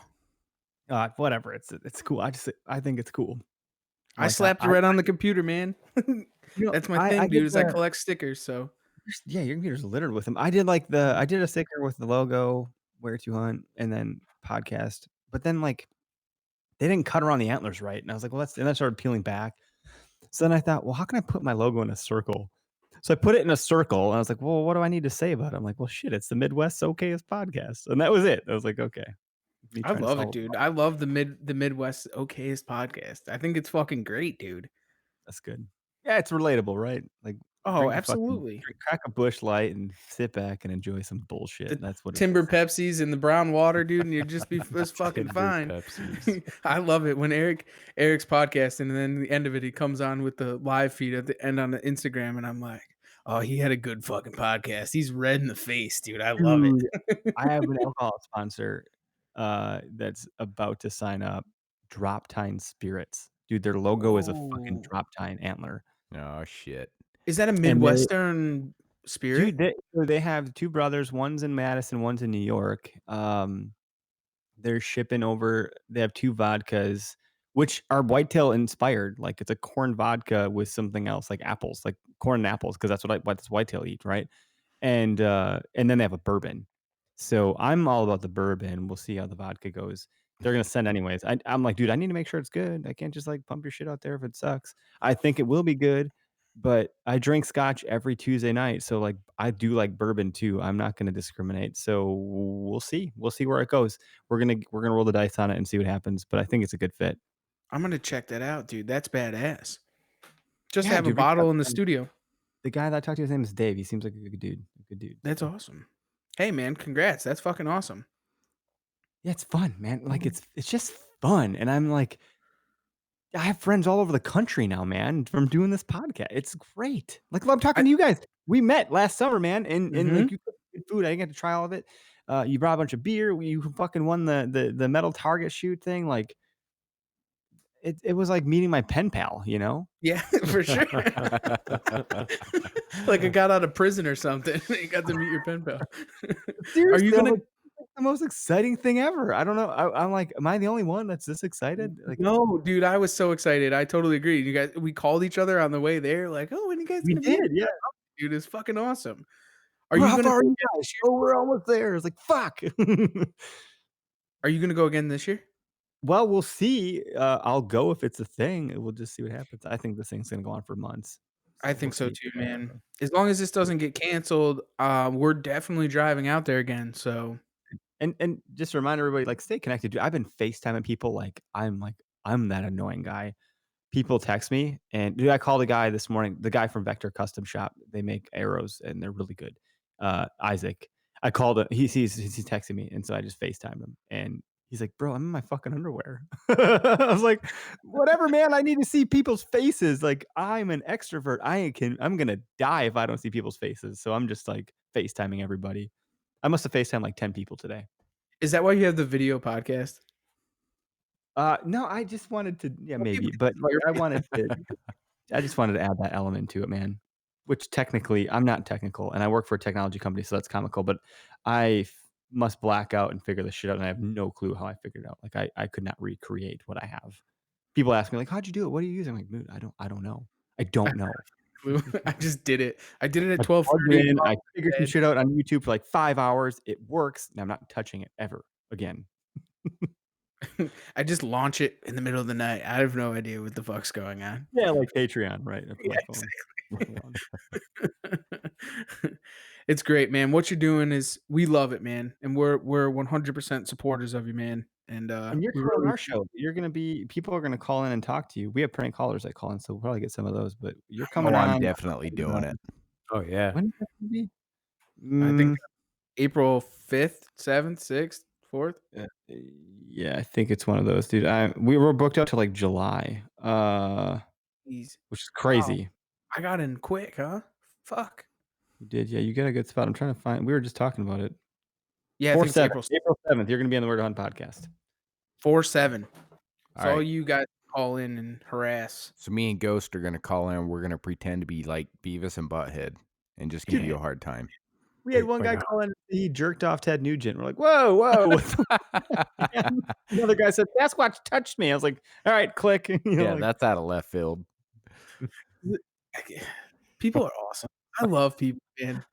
Whatever. It's cool. I think it's cool. I Like slapped it right on the computer, man. That's my I thing, get dude. Is I collect stickers. So yeah, your computer's littered with them. I did I did a sticker with the logo, Where2hunt, and then podcast. But then like they didn't cut around the antlers right. And I was like, well, and I started peeling back. So then I thought, well, how can I put my logo in a circle? So I put it in a circle and I was like, well, what do I need to say about it? I'm like, well, shit, it's the Midwest's okayest podcast. And that was it. I was like, okay. Me I trying to love it, solve dude. I love the Midwest okayest podcast. I think it's fucking great, dude. That's good. Yeah, it's relatable, right? Like Oh, absolutely. crack a bush light and sit back and enjoy some bullshit. The That's what it Timber is. Pepsis and the brown water, dude, and you'd just be it's fucking Timber fine. Pepsis. I love it when Eric's podcast, and then the end of it, he comes on with the live feed at the end on the Instagram, and I'm like, oh, he had a good fucking podcast. He's red in the face, dude. I love it. Dude, I have an alcohol sponsor that's about to sign up. Drop Tine Spirits. Dude, their logo is a fucking Oh, drop tine antler. Oh shit. is that a And Midwestern spirit? dude, they have two brothers, one's in Madison, one's in New York. They're shipping over. They have two vodkas, which are whitetail inspired. Like it's a corn vodka with something else, like apples, like corn and apples, because that's what this whitetail eat, right? And then they have a bourbon. So I'm all about the bourbon. We'll see how the vodka goes. They're gonna send anyways. I'm like, dude, I need to make sure it's good. I can't just like pump your shit out there if it sucks. I think it will be good, but I drink scotch every Tuesday night. So like I do like bourbon too. I'm not gonna discriminate. So we'll see. We'll see where it goes. We're gonna roll the dice on it and see what happens. But I think it's a good fit. I'm gonna check that out, dude. That's badass. Just to Yeah, have a dude, reach out bottle in to the them. studio. The guy that I talked to, his name is Dave. He seems like a good dude. A good dude. That's So. awesome. Hey, man, congrats. That's fucking awesome. Yeah, it's fun, man. Like it's just fun. And I'm like, I have friends all over the country now, man, from doing this podcast. It's great. Like I'm talking I, to you guys. We met last summer, man, and Mhm. like you cooked good food. I didn't get to try all of it. You brought a bunch of beer. You fucking won the metal target shoot thing. Like it was like meeting my pen pal, you know? Yeah, for sure. Like I got out of prison or something. You got to meet your pen pal. Are you Seriously, I was gonna? like, "It's the most exciting thing ever." I don't know. I'm like, am I the only one that's this excited? Like No, dude. I was so excited. I totally agree. You guys, we called each other on the way there. Like, oh, when you guys we gonna be? did, yeah. Dude, it's fucking awesome. Are Bro, you how gonna far are go you again guys? this year? Oh, we're almost there. It's like, fuck. Are you gonna go again this year? Well, we'll see. I'll go if it's a thing. We'll just see what happens. I think this thing's gonna go on for months. I So we'll think so see. too, man. As long as this doesn't get canceled, we're definitely driving out there again. So And just to remind everybody, like, stay connected. Dude, I've been FaceTiming people like I'm that annoying guy. People text me and dude, I called a guy this morning, the guy from Vector Custom Shop. They make arrows and they're really good. Isaac. I called him. He's texting me, and so I just FaceTimed him, and he's like, "Bro, I'm in my fucking underwear." I was like, "Whatever, man. I need to see people's faces. Like, I'm an extrovert. I'm gonna die if I don't see people's faces. So I'm just like FaceTiming everybody. I must have FaceTimed like 10 people today. is that why you have the video podcast? No, I just wanted to, yeah, Well, people maybe, can but see like your I face. wanted to, I just wanted to add that element to it, man. which technically I'm not technical, and I work for a technology company, so that's comical. But must black out and figure this shit out, and I have no clue how I figured it out. Like I could not recreate what I have. People ask me like, "How'd you do it? What are you using?" I'm like, "Dude, I don't know. I don't know." I just did it. I did it at I plugged 12:30. it in. I figured some shit out on YouTube for like 5 hours. It works, and I'm not touching it ever again. I just launch it in the middle of the night. I have no idea what the fuck's going on. Yeah, like Patreon, right? I put my Yeah, phone. It's great, man. What you're doing is we love it, man, and we're 100% supporters of you, man. And And you're we coming on really our show. People are gonna call in and talk to you. We have prank callers that call in, so we'll probably get some of those. But you're coming Oh, on. I'm definitely doing it. Oh yeah. When is that gonna be? I think April 5th, 7th, 6th, 4th. Yeah, I think it's one of those, dude. We were booked out to like July, Jeez. which is crazy. I got in quick, huh? Fuck. You did, yeah. You got a good spot. I'm trying to find. We were just talking about it. Yeah, I think it's April 7th. You're gonna be on the Where to Hunt podcast. 4/7. So all right. you guys call in and harass. So me and Ghost are gonna call in. We're gonna pretend to be like Beavis and Butthead and just give you a hard time. We had one guy call in. He jerked off Ted Nugent. We're like, whoa, whoa. What the Another guy said, Sasquatch touched me. I was like, all right, click. Yeah, like, that's out of left field. People are awesome. I love people, man.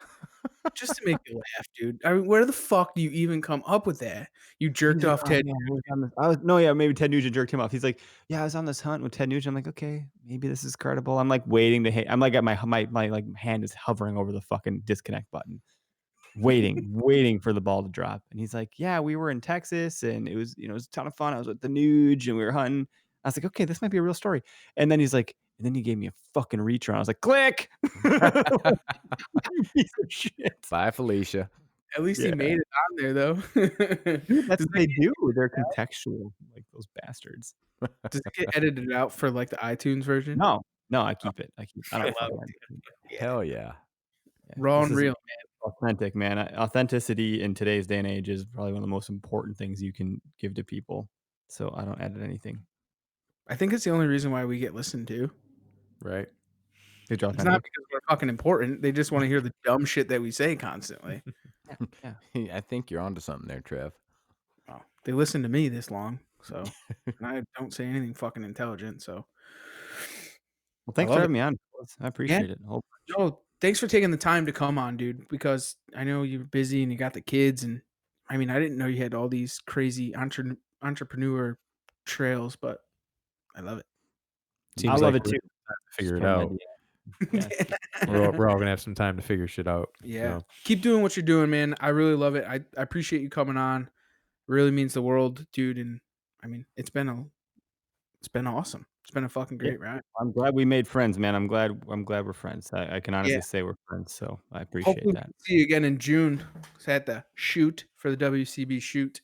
Just to make you laugh, dude. I mean, where the fuck do you even come up with that? You jerked off Ted. Maybe Ted Nugent jerked him off. He's like, yeah, I was on this hunt with Ted Nugent. I'm like, okay, maybe this is credible. I'm like waiting to hit. I'm like at my like hand is hovering over the fucking disconnect button, waiting for the ball to drop. And he's like, yeah, we were in Texas and it was, it was a ton of fun. I was with the Nuge and we were hunting. I was like, okay, this might be a real story. And then he's like, and then he gave me a fucking reach around. I was like, click. Piece of shit. Bye, Felicia. At least he made it on there, though. Dude, that's what they do. They're contextual, like those bastards. Does it get edited out for like the iTunes version? No, I keep it. I don't I love fucking it. Hell yeah. Raw this and is real, authentic, man. Authenticity in today's day and age is probably one of the most important things you can give to people. So I don't edit anything. I think it's the only reason why we get listened to. Right. It's not because we're fucking important. They just want to hear the dumb shit that we say constantly. Yeah. I think you're onto something there, Trev. Oh, they listen to me this long, so and I don't say anything fucking intelligent. So, Well, thanks for having me on. I appreciate it. No, thanks for taking the time to come on, dude. Because I know you're busy and you got the kids, and I mean, I didn't know you had all these crazy entrepreneur trails, but I love it. Seems I love like it too. Figure it out. Yeah. We're all gonna have some time to figure shit out. Yeah. So. Keep doing what you're doing, man. I really love it. I appreciate you coming on. It really means the world, dude. And I mean, it's been awesome. It's been a fucking great ride. I'm glad we made friends, man. I'm glad we're friends. I can honestly say we're friends, so I appreciate Hopefully that. we'll see you again in June. It's at the shoot for the WCB shoot.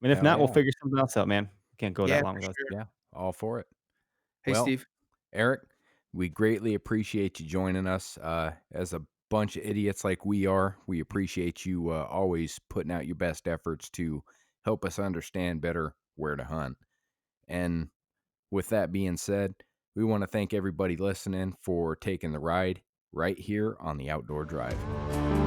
I mean, if Hell not, we'll yeah. figure something else out, man. Can't go that long for without. sure. Yeah, all for it. Hey, Well, Steve. Eric, we greatly appreciate you joining us. As a bunch of idiots like we are, we appreciate you always putting out your best efforts to help us understand better where to hunt. And with that being said, we want to thank everybody listening for taking the ride right here on the Outdoor Drive.